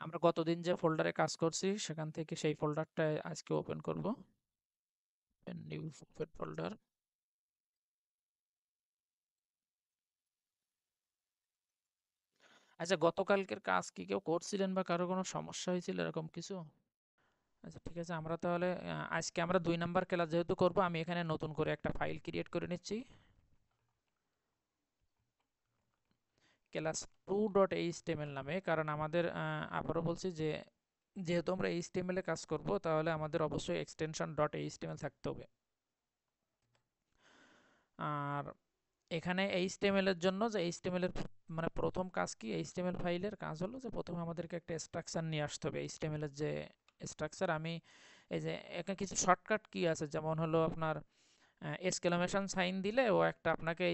আমরা গতদিন যে ফোল্ডারে কাজ করছি সেখান থেকে সেই ফোল্ডারটা আজকে ওপেন করব। New open folder. আচ্ছা, গতকালকের কাজ কি কেউ করছিলেন বা কারো কোনো সমস্যা হয়েছিল এরকম কিছু? আচ্ছা, ঠিক আছে, আমরা তাহলে আজকে আমরা 2 নাম্বার ক্লাস যেহেতু করব, আমি এখানে নতুন করে একটা ফাইল ক্রিয়েট করে নিচ্ছি, ক্লাস 2.html নামে। কারণ আমাদের আবারও বলছি যে যেহেতু আমরা HTML এ কাজ করব, তাহলে আমাদের অবশ্যই এক্সটেনশন .html থাকতে হবে। আর এখানে HTML এর জন্য যে HTML এর মানে প্রথম কাজ কি, HTML ফাইলের কাজ হলো যে প্রথমে আমাদেরকে একটা স্ট্রাকচার নিয়ে আসতে হবে। HTML এর যে স্ট্রাকচার, আমি এই যে এখানে কিছু শর্টকাট কি আছে, যেমন হলো আপনার এক্সক্লেমেশন সাইন দিলে ও একটা আপনাকে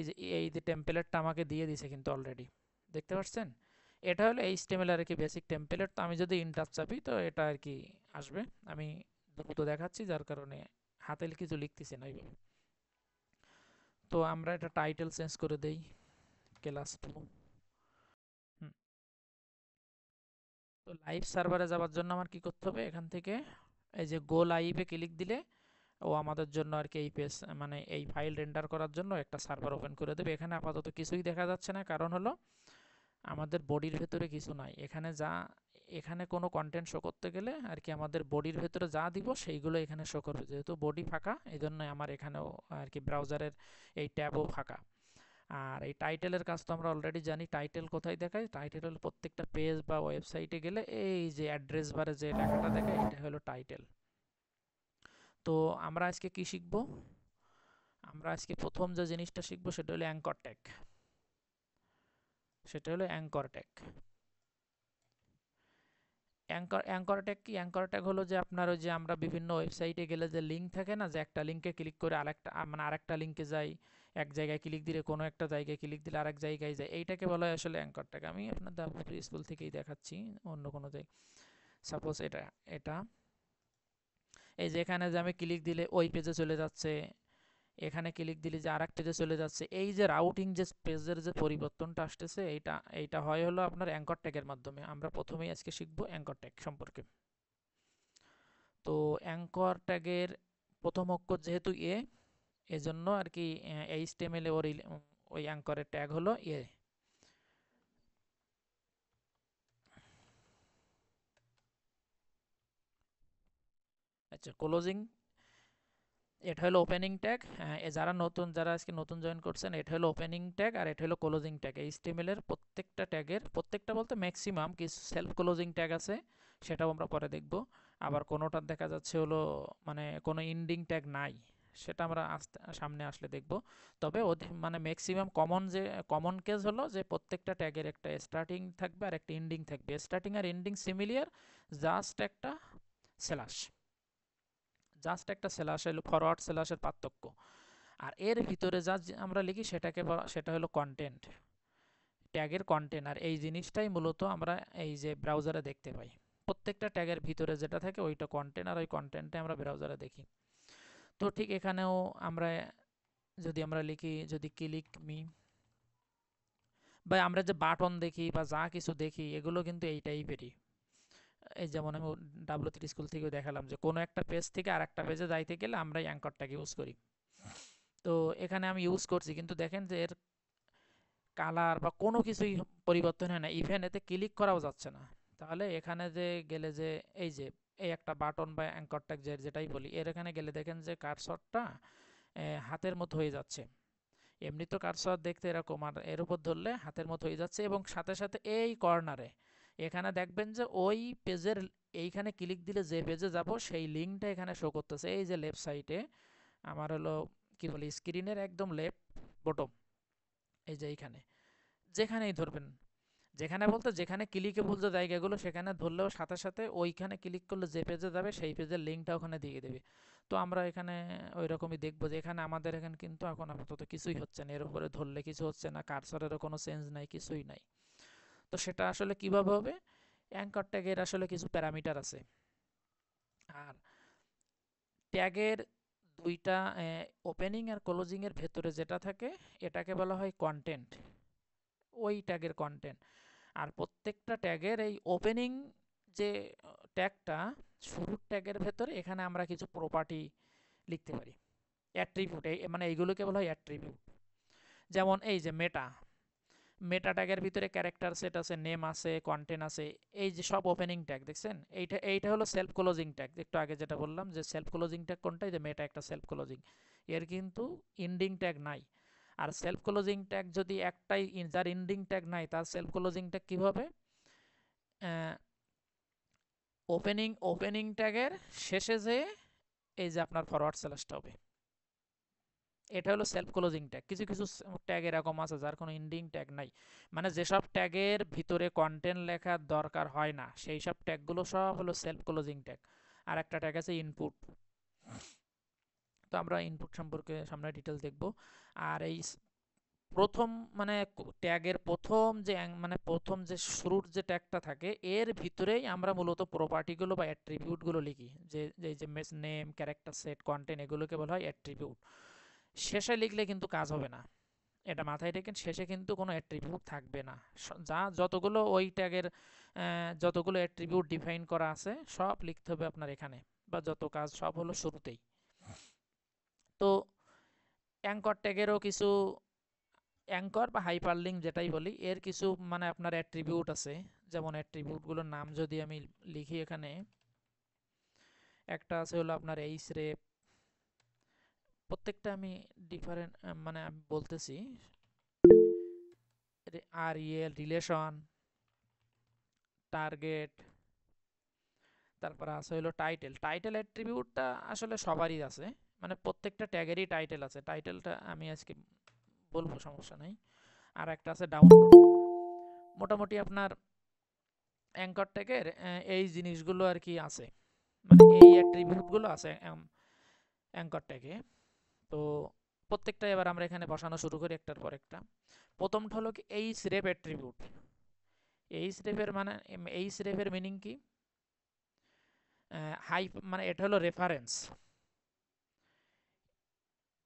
এই যে টেমপ্লেটটা আমাকে দিয়ে দিছে কিন্তু অলরেডি, দেখতে পাচ্ছেন? এটা হলো HTML আর কি বেসিক টেমপ্লেট। তো আমি যদি ইন্টার চাপি তো এটা আর কি আসবে। আমি দ্রুত দেখাচ্ছি যার কারণে হাতে কিছু লিখতেছি না এইভাবে। তো আমরা এটা টাইটেল চেঞ্জ করে দেই, ক্লাস 2। তো লাইভ সার্ভারে যাওয়ার জন্য আমার কি করতে হবে, এখান থেকে এই যে গো লাইভে ক্লিক দিলে ও আমাদের জন্য আর কি এই পেজ মানে এই ফাইল রেন্ডার করার জন্য একটা সার্ভার ওপেন করে দেবে। এখানে আপাতত কিছুই দেখা যাচ্ছে না, কারণ হলো আমাদের বডির ভেতরে কিছু নাই। এখানে কোনো কন্টেন্ট শো করতে গেলে আর কি আমাদের বডির ভেতরে যা দিব সেইগুলো এখানে শো করবে। যেহেতু বডি ফাঁকা, এই জন্য আমার এখানেও আর কি ব্রাউজারের এই ট্যাবও ফাঁকা। আর এই টাইটেলের কাজ তো আমরা অলরেডি জানি। টাইটেল কোথায় দেখায়? টাইটেল হলো প্রত্যেকটা পেজ বা ওয়েবসাইটে গেলে এই যে অ্যাড্রেস বারে যে লেখাটা দেখায়, এটা হলো টাইটেল। তো আমরা আজকে কি শিখব? আমরা আজকে প্রথম যে জিনিসটা শিখব সেটা হলো অ্যাঙ্কর ট্যাগ। সেটা হলো অ্যাঙ্কর ট্যাগ। অ্যাঙ্কর ট্যাগ কি? অ্যাঙ্কর ট্যাগ হলো যে আপনার ওই যে আমরা বিভিন্ন ওয়েবসাইটে গেলে যে লিঙ্ক থাকে না, যে একটা লিঙ্কে ক্লিক করে আরেকটা মানে আরেকটা লিঙ্কে যাই, এক জায়গায় ক্লিক দিলে কোনো একটা জায়গায় ক্লিক দিলে আরেক জায়গায় যায়, এইটাকে বলা হয় আসলে অ্যাঙ্কর ট্যাগ। আমি আপনার দাপুর স্কুল থেকেই দেখাচ্ছি, অন্য কোনো জায়গায়। সাপোজ এটা এটা এই যে এখানে যে আমি ক্লিক দিলে ওই পেজে চলে যাচ্ছে, এখানে ক্লিক দিলে যে আরেক পেজে চলে যাচ্ছে, এই যে রাউটিং যে পেজের যে পরিবর্তনটা আসতেছে, এইটা এইটা হয় হলো আপনার অ্যাঙ্কর ট্যাগের মাধ্যমে। আমরা প্রথমেই আজকে শিখবো অ্যাঙ্কর ট্যাগ সম্পর্কে। তো অ্যাঙ্কর ট্যাগের প্রথম অক্ষর যেহেতু এজন্য আর কি HTML এ ওই অ্যাঙ্করের ট্যাগ হলো এ। আচ্ছা, ক্লোজিং, এটা হলো ওপেনিং ট্যাগ। যারা আজকে নতুন জয়েন করছেন, এটা হলো ওপেনিং ট্যাগ আর এটা হলো ক্লোজিং ট্যাগ। HTML এর প্রত্যেকটা ট্যাগের, প্রত্যেকটা বলতে ম্যাক্সিমাম কিছু সেলফ ক্লোজিং ট্যাগ আছে, সেটাও আমরা পরে দেখব। আবার কোনোটার দেখা যাচ্ছে হলো মানে কোনো ইন্ডিং ট্যাগ নাই, সেটা আমরা সামনে আসলে দেখব। তবে মানে ম্যাক্সিমাম কমন কেস হলো যে প্রত্যেকটা ট্যাগের একটা স্টার্টিং থাকবে আর একটা এন্ডিং থাকবে। স্টার্টিং আর এন্ডিং সিমিলিয়ার, জাস্ট একটা স্ল্যাশ, হলো ফরওয়ার্ড স্ল্যাশের পার্থক্য। আর এর ভিতরে আমরা লিখি সেটা হলো কন্টেন্ট, ট্যাগের কন্টেন্ট। আর এই জিনিসটাই মূলত আমরা এই যে ব্রাউজারে দেখতে পাই। প্রত্যেকটা ট্যাগের ভিতরে যেটা থাকে ওইটা কন্টেন্ট, আর ওই কন্টেন্টটা আমরা ব্রাউজারে দেখি। তো ঠিক এখানেও আমরা যদি আমরা লিখি, যদি ক্লিক মি বা আমরা যে বাটন দেখি বা যা কিছু দেখি, এগুলো কিন্তু এই টাইপেরই। এই যেমন আমি W3 স্কুল থেকেও দেখালাম যে কোনো একটা পেজ থেকে আর একটা পেজে যাইতে গেলে আমরা এই অ্যাঙ্করটাকে ইউজ করি। তো এখানে আমি ইউজ করছি, কিন্তু দেখেন যে এর কালার বা কোনো কিছুই পরিবর্তন হয় না, ইভেন এতে ক্লিক করাও যাচ্ছে না। তাহলে এখানে যে গেলে যে এই যে এই একটা বাটন বা অ্যাঙ্কর ট্যাগ যেটাই বলি, এর এখানে গেলে দেখেন যে কার্সরটা হাতের মতো হয়ে যাচ্ছে। এমনি তো কার্সর দেখতে এরকম, আর এর উপর ধরলে হাতের মতো হয়ে যাচ্ছে। এবং সাথে সাথে এই কর্নারে এখানে দেখবেন যে ওই পেজের এইখানে ক্লিক দিলে যে পেজে যাব সেই লিঙ্কটা এখানে শো করতেছে। এই যে লেফট সাইডে আমার হলো কি বলি, স্ক্রিনের একদম লেফট বটম, এই যে এইখানে যেখানেই ধরবেন, যেখানে বলতে যেখানে ক্লিকেবল যে জায়গাগুলো সেখানে ধরলেও সাথে সাথে ওইখানে ক্লিক করলে যে পেজে যাবে সেই পেজের লিঙ্কটা ওখানে দিয়ে দেবে। তো আমরা এখানে ওই রকমই দেখবো যে এখানে আমাদের এখানে কিন্তু এখন আপাতত কিছুই হচ্ছে না, এর উপরে ধরলে কিছু হচ্ছে না, কার্সরেরও কোনো চেঞ্জ নাই, কিছুই নাই। তো সেটা আসলে কিভাবে হবে? অ্যাঙ্কর ট্যাগের আসলে কিছু প্যারামিটার আছে। আর ট্যাগের দুইটা ওপেনিং আর ক্লোজিং এর ভেতরে যেটা থাকে এটাকে বলা হয় কন্টেন্ট, ওই ট্যাগের কন্টেন্ট। আর প্রত্যেকটা ট্যাগের এই ওপেনিং যে ট্যাগটা শুরুর ট্যাগের ভেতরে এখানে আমরা কিছু প্রপার্টি লিখতে পারি, অ্যাট্রিবিউট, মানে এইগুলোকে বলা হয় অ্যাট্রিবিউট। যেমন এই যে মেটা ট্যাগের ভিতরে ক্যারেক্টার সেট আছে, নেম আছে, কন্টেন্ট আছে, এই যে সব ওপেনিং ট্যাগ দেখছেন, এইটা হলো সেলফ ক্লোজিং ট্যাগ। একটু আগে যেটা বললাম যে সেলফ ক্লোজিং ট্যাগ কোনটা, যে মেটা একটা সেলফ ক্লোজিং, এর কিন্তু ইন্ডিং ট্যাগ নাই। আর সেলফ ক্লোজিং ট্যাগ যদি একটাই, যার ইন্ডিং ট্যাগ নাই, তার সেলফ ক্লোজিং ট্যাগ কীভাবে, ওপেনিং ট্যাগের শেষে যে এই যে আপনার ফরওয়ার্ড স্ল্যাশটা হবে, এটা হলো সেলফ ক্লোজিং ট্যাগ। কিছু কিছু ট্যাগ এরকম আছে যার কোনো ইন্ডিং ট্যাগ নাই, মানে যেসব ট্যাগের ভিতরে কন্টেন্ট লেখার দরকার হয় না সেই সব ট্যাগগুলো সব হলো সেলফ ক্লোজিং ট্যাগ। আর একটা ট্যাগ আছে ইনপুট, তো আমরা ইনপুট সম্পর্কে সামনে ডিটেলস দেখব। আর এই প্রথম মানে ট্যাগের প্রথম যে মানে প্রথম যে শুরুর যে ট্যাগটা থাকে এর ভিতরেই আমরা মূলত প্রপার্টিগুলো বা অ্যাট্রিবিউটগুলো লিখি, যে যে নেম, ক্যারেক্টার সেট, কন্টেন্ট, এগুলোকে বলা হয় অ্যাট্রিবিউট। শেষে লিখলে কিন্তু কাজ হবে না, এটা মাথায় রেখেন, শেষে কিন্তু কোনো অ্যাট্রিবিউট থাকবে না। যা যতগুলো ওই ট্যাগের যতগুলো অ্যাট্রিবিউট ডিফাইন করা আছে সব লিখতে হবে আপনার এখানে, বা যত কাজ সব হলো শুরুতেই। তো অ্যাঙ্কর ট্যাগেরও কিছু, অ্যাঙ্কর বা হাইপারলিঙ্ক যেটাই বলি, এর কিছু মানে আপনার অ্যাট্রিবিউট আছে। যেমন অ্যাট্রিবিউটগুলোর নাম যদি আমি লিখি এখানে, একটা আছে হলো আপনার এইচরেপ, প্রত্যেকটা আমি ডিফারেন্ট মানে আমি বলতেছি, আরইএল, রিলেশন, টার্গেট, তারপর আছে হলো টাইটেল। টাইটেল অ্যাট্রিবিউটটা আসলে সবারই আছে, মানে প্রত্যেকটা ট্যাগেরই টাইটেল আছে, টাইটেলটা আমি আজকে বলবো, সমস্যা নাই। আর একটা আছে ডাউনলোড। মোটামুটি আপনার অ্যাঙ্কর ট্যাগের এই জিনিসগুলো আর কি আছে, মানে এই অ্যাট্রিবিউটগুলো আছে অ্যাঙ্কর ট্যাগে। তো প্রত্যেকটা এবার আমরা এখানে বসানো শুরু করি একটার পর একটা। প্রথমটা হলো কি এইচরেপ অ্যাট্রিবিউট। এইচরেপের মানে, এইচরেপের মিনিং কি, হাই মানে এটা হলো রেফারেন্স।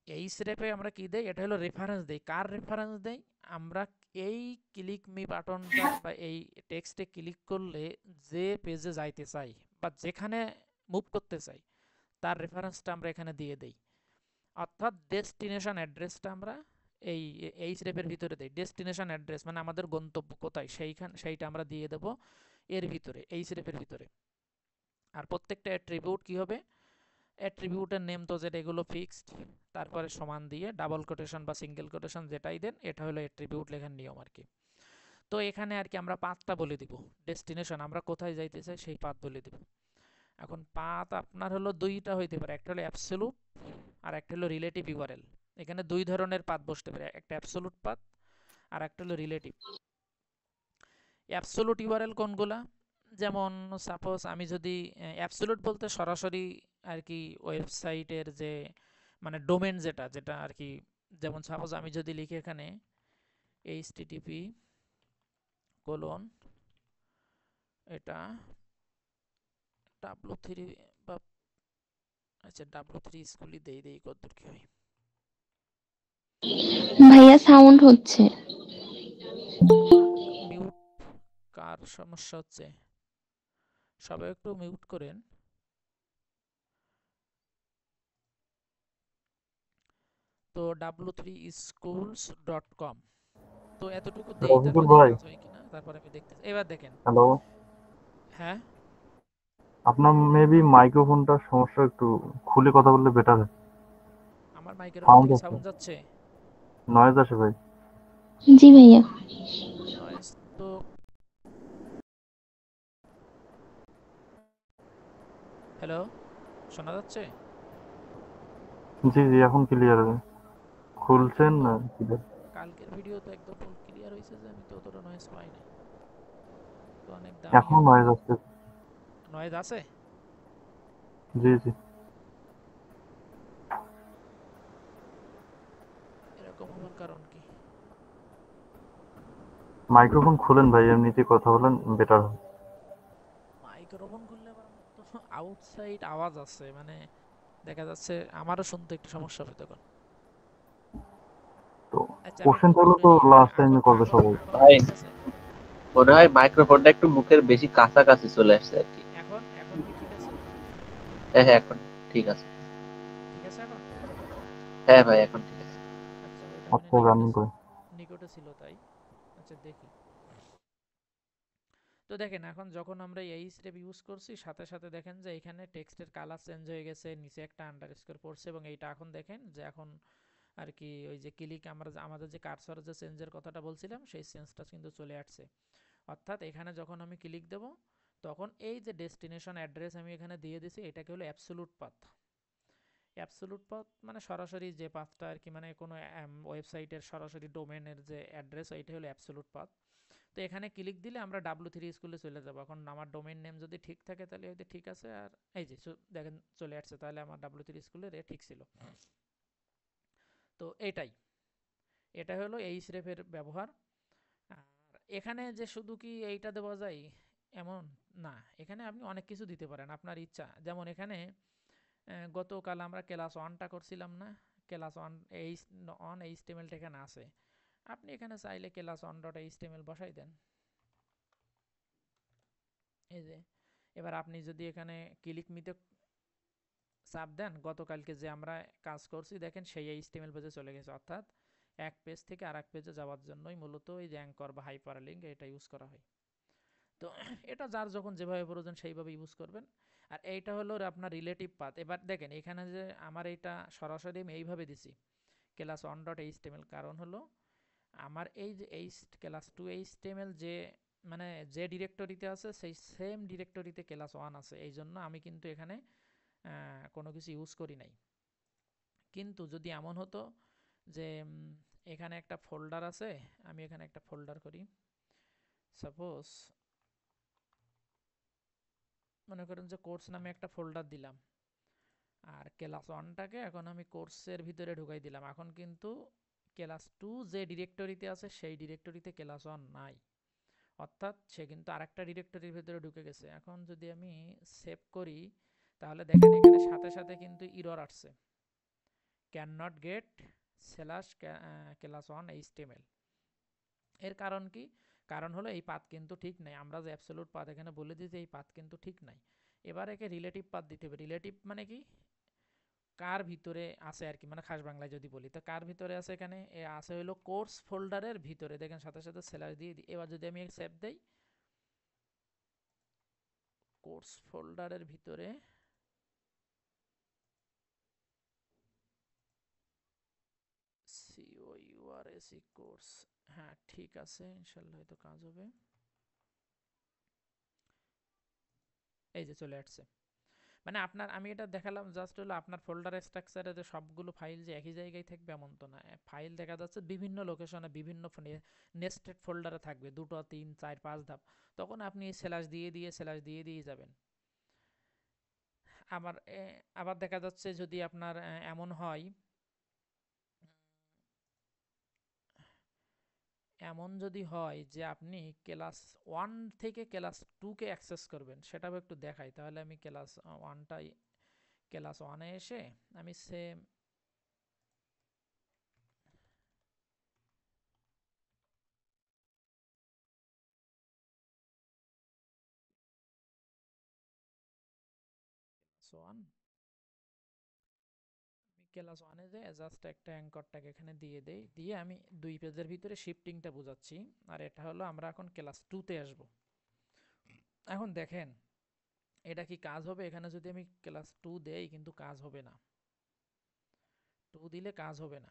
এইচরেপে আমরা কি দেই, এটা হলো রেফারেন্স দেই। কার রেফারেন্স দেই, আমরা এই ক্লিক মি বাটনটা বা এই টেক্সটে ক্লিক করলে যে পেজে যাইতে চাই বা যেখানে মুভ করতে চাই তার রেফারেন্সটা আমরা এখানে দিয়ে দেই। অর্থাৎ ডেস্টিনেশন অ্যাড্রেসটা আমরা এই এইচরেপের ভিতরে দেই। ডেস্টিনেশন অ্যাড্রেস মানে আমাদের গন্তব্য কোথায় সেইটা আমরা দিয়ে দেব এর ভিতরে, এইচরেপের ভিতরে। আর প্রত্যেকটা অ্যাট্রিবিউট কি হবে, অ্যাট্রিবিউটের নেম তো যেটা, এগুলো ফিক্সড, তারপরে সমান দিয়ে ডাবল কোটেশন বা সিঙ্গেল কোটেশন যেটাই দেন, এটা হলো অ্যাট্রিবিউট লেখার নিয়ম আর কি। তো এখানে আর কি আমরা পাথটা বলে দিব, ডেস্টিনেশন আমরা কোথায় যাইতে চাই সেই পাথ বলে দিব। এখন পাথ আপনার হলো দুইটা হইতে পারে, একটা হলো অ্যাবসলিউট আর একটা হলো রিলেটিভ ইউআরএল। এখানে দুই ধরনের পাথ বসতে পারে, একটা অ্যাবসলিউট পাথ আর একটা হলো রিলেটিভ। অ্যাবসলিউট ইউআরএল কোনগুলা, যেমন সাপোজ আমি যদি অ্যাবসলিউট বলতে সরাসরি আর কি ওয়েবসাইটের যে মানে ডোমেন যেটা যেটা আর কি, যেমন সাপোজ আমি যদি লিখি এখানে http কোলন এটা w3 বা আচ্ছা w3 স্কুলই দেই কতদূর কি হয়। ভাইয়া সাউন্ড হচ্ছে। মিউট, কার সমস্যা হচ্ছে, সবাই একটু মিউট করেন। তো w3schools.com, তো এতটুকু দেই, রফিকুল তারপর দেখি ভাই, কাজ হয় কিনা, তারপর আমি দেখতেছি। এবার দেখেন, হ্যালো। হ্যাঁ আপনার মেবি মাইক্রোফোনটার সমস্যা, একটু খুলে কথা বললে বেটার হয়। আমার মাইকের ওখান সাউন্ড থেকে আছে, সাউন্ড যাচ্ছে, নয়েজ আসে ভাই। জি ভাইয়া। নয়েজ তো, হ্যালো, শোনা যাচ্ছে? জি জি, এখন ক্লিয়ার হবে। কালকের খুলছেন তো, না ক্লিয়ার? কালকের ভিডিও তো একদম ফুল ক্লিয়ার হয়েছে, যে আমি তো অতটা নয়েজ পাই নাই, তো অনেক দামি এখনো হবে। নয়েজ আসছে। নয়েজ আছে? জি জি। এরকম হওয়ার কারণ কি? মাইক্রোফোন খুলেন ভাই, এমনিতে কথা বলেন বেটার হয়। মাইক্রোফোন খুললে আবার আমার তো আউটসাইড আওয়াজ আছে, মানে দেখা যাচ্ছে আমারও শুনতে একটু সমস্যা হবে তখন। তো আচ্ছা আমি একটু কোশ্চেনটা হলো, তো মানে লাস্ট এখন টাইমে কবে এখন সবাই? আপনার কথা ঠিক আছে? মনে হয় মাইক্রোফোনটা একটু মুখের বেশি কাছাকাছি চলে আসছে আর কি। এখন এখন কি ঠিক আছে? হ্যাঁ হ্যাঁ, এখন ঠিক আছে। ঠিক আছে এখন? হ্যাঁ ভাই, এখন ঠিক আছে। আচ্ছা, ওইটা মানে আচ্ছা, রানিং করে। নিকটে ছিল তাই। আচ্ছা দেখি। তো দেখেন এখন যখন আমরা এই স্টেপ ইউজ করছি, সাথে সাথে দেখেন যে এখানে টেক্সটের কালার চেঞ্জ হয়ে গেছে, নিচে একটা আন্ডারস্কোর পড়ছে, এবং এইটা এখন দেখেন যে এখন আর কি ওই যে ক্লিক আমরা আমাদের যে কার্সর যে চেঞ্জের কথাটা বলছিলাম সেই চেঞ্জটা কিন্তু চলে আসছে। অর্থাৎ এখানে যখন আমি ক্লিক দেব তখন এই যে ডেস্টিনেশন অ্যাড্রেস আমি এখানে দিয়ে দিছি এটাকে হলো অ্যাবসোলুট পাথ। অ্যাবসোলুট পাথ মানে সরাসরি যে পাথটা আর কি, মানে কোনো ওয়েবসাইটের সরাসরি ডোমেনের যে অ্যাড্রেস ওইটা হলো অ্যাবসোলুট পাথ। তো এখানে ক্লিক দিলে আমরা W3 স্কুলে চলে যাব। এখন আমার ডোমেইন নেম যদি ঠিক থাকে তাহলে হয়তো ঠিক আছে, আর এই যে দেখেন চলে আসছে, তাহলে আমার W3 স্কুলের ঠিক ছিল। তো এটা হলো এই স্রেফের ব্যবহার। আর এখানে যে শুধু কি এইটা দেওয়া যায় এমন না, এখানে আপনি অনেক কিছু দিতে পারেন আপনার ইচ্ছা। যেমন এখানে গতকাল আমরা ক্লাস 1টা করছিলাম না, ক্লাস 1 এইচটিএমএলটা এখানে আছে। আপনি এখানে চাইলে ক্লাস 1.html বসাই দেন। এই যে এবার আপনি যদি এখানে ক্লিক মিতে চাপ দেন, গতকালকে যে আমরা কাজ করছি দেখেন সেই এইচটিএমএল পেজে চলে গেছে। অর্থাৎ এক পেজ থেকে আরেক পেজে যাওয়ার জন্যই মূলত এই যে অ্যাঙ্কর বা হাইপারলিঙ্ক এটা ইউজ করা হয়। তো এটা যার যখন যেভাবে প্রয়োজন সেইভাবে ইউজ করবেন। আর এইটা হলো আপনার রিলেটিভ পাথ। এবার দেখেন এখানে যে আমার এইটা সরাসরি আমি এইভাবে দিছি ক্লাস 1.html, কারণ হলো আমার এই যে class2html যে মানে যে ডিরেক্টরিতে আছে সেই সেম ডিরেক্টরিতে ক্লাস 1 আছে, এই জন্য আমি কিন্তু এখানে কোনো কিছু ইউজ করি নাই। কিন্তু যদি এমন হতো যে এখানে একটা ফোল্ডার আছে, আমি এখানে একটা ফোল্ডার করি, সাপোজ মনে করেন যে কোর্স নামে একটা ফোল্ডার দিলাম, আর ক্লাস 1টাকে এখন আমি কোর্সের ভিতরে ঢুকাই দিলাম। এখন কিন্তু ক্লাস 2 যে ডিরেক্টরিতে আছে সেই ডিরেক্টরিতে ক্লাস 1 নাই, অর্থাৎ সে কিন্তু আরেকটা ডিরেক্টরির ভিতরে ঢুকে গেছে। এখন যদি আমি সেভ করি তাহলে দেখেন এখানে সাথে সাথে কিন্তু ইরর আসছে, can not get slash class 1 HTML. এর কারণ কি? কারণ হলো এই পাথ কিন্তু ঠিক নাই। আমরা যে অ্যাবসলিউট পাথ এখানে বলে দিই যে এই পাথ কিন্তু ঠিক নাই। এবার একে রিলেটিভ পাথ দিতে হবে। রিলেটিভ মানে কি, কার ভিতরে আছে আর কি, মানে খাস বাংলায় যদি বলি তো কার ভিতরে আছে, এখানে আছে হলো কোর্স ফোল্ডারের ভিতরে, দেখেন সাথে সাথে স্ল্যাশ দিয়ে দিই। এবার যদি আমি সেভ দেই, কোর্স ফোল্ডারের ভিতরে COURSE কোর্স, হ্যাঁ ঠিক আছে, ইনশাল্লাহ হয়তো কাজ হবে। এই যে চলে আসছে। মানে আপনার আমি এটা দেখালাম জাস্ট হলো আপনার ফোল্ডার স্ট্রাকচারে যে সবগুলো ফাইল যে একই জায়গায় থাকবে এমন তো না। ফাইল দেখা যাচ্ছে বিভিন্ন লোকেশনে বিভিন্ন নেস্টেড ফোল্ডারে থাকবে, 2 3 4 5 ধাপ। তখন আপনি স্ল্যাশ দিয়ে দিয়ে স্ল্যাশ দিয়ে দিয়ে যাবেন। আবার আবার দেখা যাচ্ছে যদি আপনার এমন হয়, এমন যদি হয় যে আপনি ক্লাস 1 থেকে ক্লাস 2কে অ্যাক্সেস করবেন, সেটাও একটু দেখাই। তাহলে আমি ক্লাস 1টাই ক্লাস 1-এ এসে আমি সেম ওয়ান, আমি ক্লাস 1-এ যে জাস্ট একটা অ্যাঙ্করটাকে এখানে দিয়ে দেই, দিয়ে আমি 2 পেজের ভিতরে শিফটিংটা বোঝাচ্ছি। আর এটা হলো আমরা এখন ক্লাস 2তে আসব। এখন দেখেন এটা কি কাজ হবে? এখানে যদি আমি ক্লাস 2 দেই কিন্তু কাজ হবে না, 2 দিলে কাজ হবে না।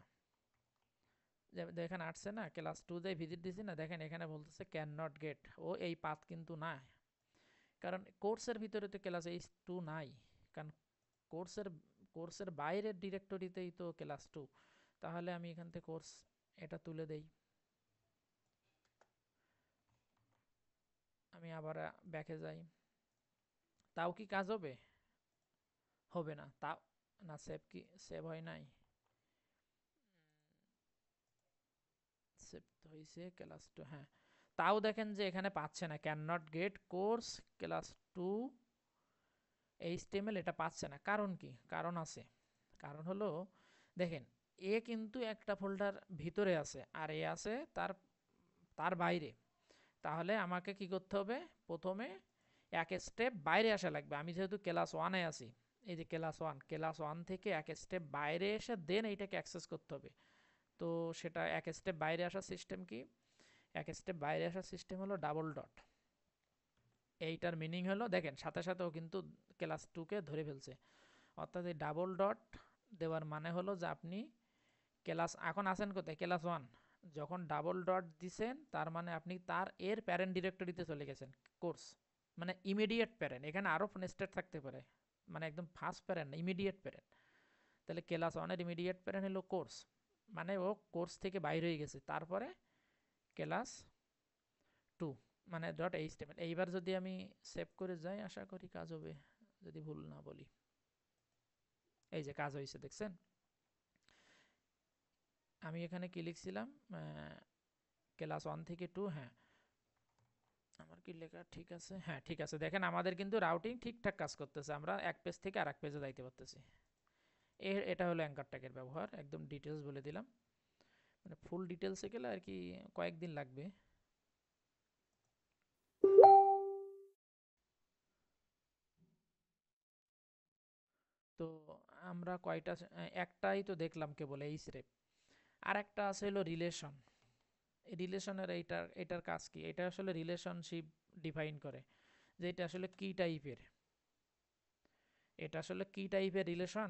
দেখেন আসছে না, ক্লাস 2 তে ভিজিট দিছি না, দেখেন এখানে বলতেছে ক্যান নট গেট, ও এই পাথ কিন্তু না, কারণ কোর্সের ভিতরে তো ক্লাস H2 নাই। কারণ কোর্সের কোর্সের বাইরের ডিরেক্টরিতেই তো ক্লাস 2। তাহলে আমি এখান থেকে কোর্স এটা তুলে দেই, আমি আবার ব্যাকে যাই, তাও কি কাজ হবে? হবে না। তাও না, সেভ কি সেভ হয় নাই? সেভ তো হয়েছে ক্লাস 2, হ্যাঁ। তাও দেখেন যে এখানে পাচ্ছে না, can not get course class 2 HTML, এটা পাচ্ছে না। কারণ কি? কারণ আছে। কারণ হলো দেখেন এ কিন্তু একটা ফোল্ডার ভিতরে আছে আর এ আছে তার তার বাইরে। তাহলে আমাকে কি করতে হবে, প্রথমে এক স্টেপ বাইরে আসা লাগবে। আমি যেহেতু ক্লাস 1-এ আছি, এই যে ক্লাস 1 থেকে এক স্টেপ বাইরে এসে দেন এইটাকে অ্যাক্সেস করতে হবে। তো সেটা এক স্টেপ বাইরে আসার সিস্টেম কি? এক স্টেপ বাইরে আসার সিস্টেম হলো ডাবল ডট। এইটার মিনিং হলো, দেখেন সাথে সাথেও কিন্তু ক্লাস 2-কে ধরে ফেলছে। অর্থাৎ এই ডাবল ডট দেওয়ার মানে হলো যে আপনি ক্লাস এখন আছেন কোথায়, ক্লাস 1। যখন ডাবল ডট দিছেন তার মানে আপনি এর প্যারেন্ট ডিরেক্টরিতে চলে গেছেন, কোর্স। মানে ইমিডিয়েট প্যারেন্ট, এখানে আরও নেস্টেড থাকতে পারে, মানে একদম ফার্স্ট প্যারেন্ট না, ইমিডিয়েট প্যারেন্ট। তাহলে ক্লাস 1-এর ইমিডিয়েট প্যারেন্ট হলো কোর্স, মানে ও কোর্স থেকে বাইরে হয়ে গেছে। তারপরে ক্লাস 2 মানে ডট এইচটিএমএল। এইবার যদি আমি সেভ করে যাই, আশা করি কাজ হবে, যদি ভুল না বলি। এই যে কাজ হয়েছে, দেখছেন? আমি এখানে কি লিখছিলাম, ক্লাস 1 থেকে 2। হ্যাঁ, আমার কি লেখা ঠিক আছে? হ্যাঁ ঠিক আছে। দেখেন আমাদের কিন্তু রাউটিং ঠিকঠাক কাজ করতেছে, আমরা এক পেজ থেকে আরেক পেজে যাইতে পারতেছি। এটা হলো অ্যাঙ্কার ট্যাগের ব্যবহার, একদম ডিটেলস বলে দিলাম। মানে ফুল ডিটেলসে গেলে আর কি কয়েকদিন লাগবে। তো আমরা কয়টা, একটাই তো দেখলাম কেবল এই স্রেপ। আর একটা আছে হলো রিলেশন। রিলেশনের এটার কাজ কি? এটা আসলে রিলেশনশিপ ডিফাইন করে, যে এটা আসলে কি টাইপের, এটা আসলে কি টাইপের রিলেশন,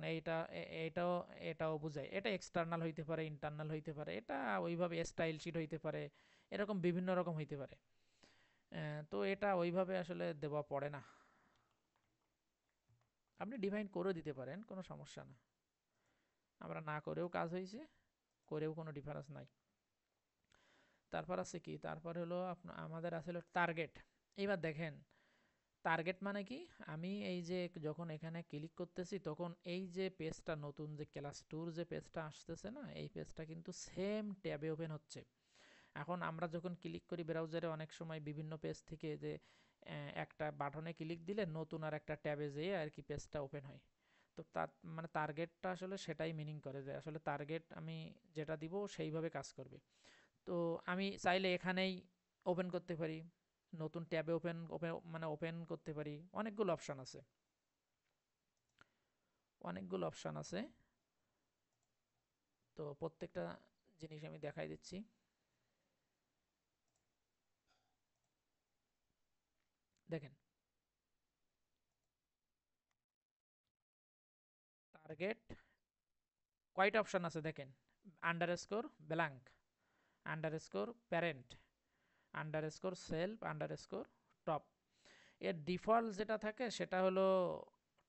এটাও বোঝায়। এটা এক্সটার্নাল হইতে পারে, ইন্টারনাল হইতে পারে, এটা ওইভাবে স্টাইল শিট হইতে পারে, এরকম বিভিন্ন রকম হইতে পারে। তো এটা ওইভাবে আসলে দেওয়া পড়ে না, আপনি ডিফাইন করে দিতে পারেন, কোনো সমস্যা না। আমরা না করেও কাজ হয়েছে, করেও কোনো ডিফারেন্স নাই। তারপর আছে কি, তারপর হলো আমাদের আছে হলো টার্গেট। এইবার দেখেন টার্গেট মানে কি, আমি এই যে যখন এখানে ক্লিক করতেছি তখন এই যে পেজটা নতুন, যে ক্লাস 2-র যে পেজটা আসতেছে না, এই পেজটা কিন্তু সেম ট্যাবে ওপেন হচ্ছে। এখন আমরা যখন ক্লিক করি ব্রাউজারে, অনেক সময় বিভিন্ন পেজ থেকে যে একটা বাটনে ক্লিক দিলে নতুন আর একটা ট্যাবে যেয়ে আর কি পেজটা ওপেন হয়। তো তার মানে টার্গেটটা আসলে সেটাই মিনিং করে, যে আসলে টার্গেট আমি যেটা দিব সেইভাবে কাজ করবে। তো আমি চাইলে এখানেই ওপেন করতে পারি, নতুন ট্যাবে ওপেন মানে ওপেন করতে পারি। অনেকগুলো অপশান আছে, অনেকগুলো অপশান আছে। তো প্রত্যেকটা জিনিস আমি দেখাই দিচ্ছি। দেখেন টার্গেট কয়টা অপশান আছে দেখেন, underscore blank, underscore parent, underscore self, underscore top. এর ডিফল্ট যেটা থাকে সেটা হলো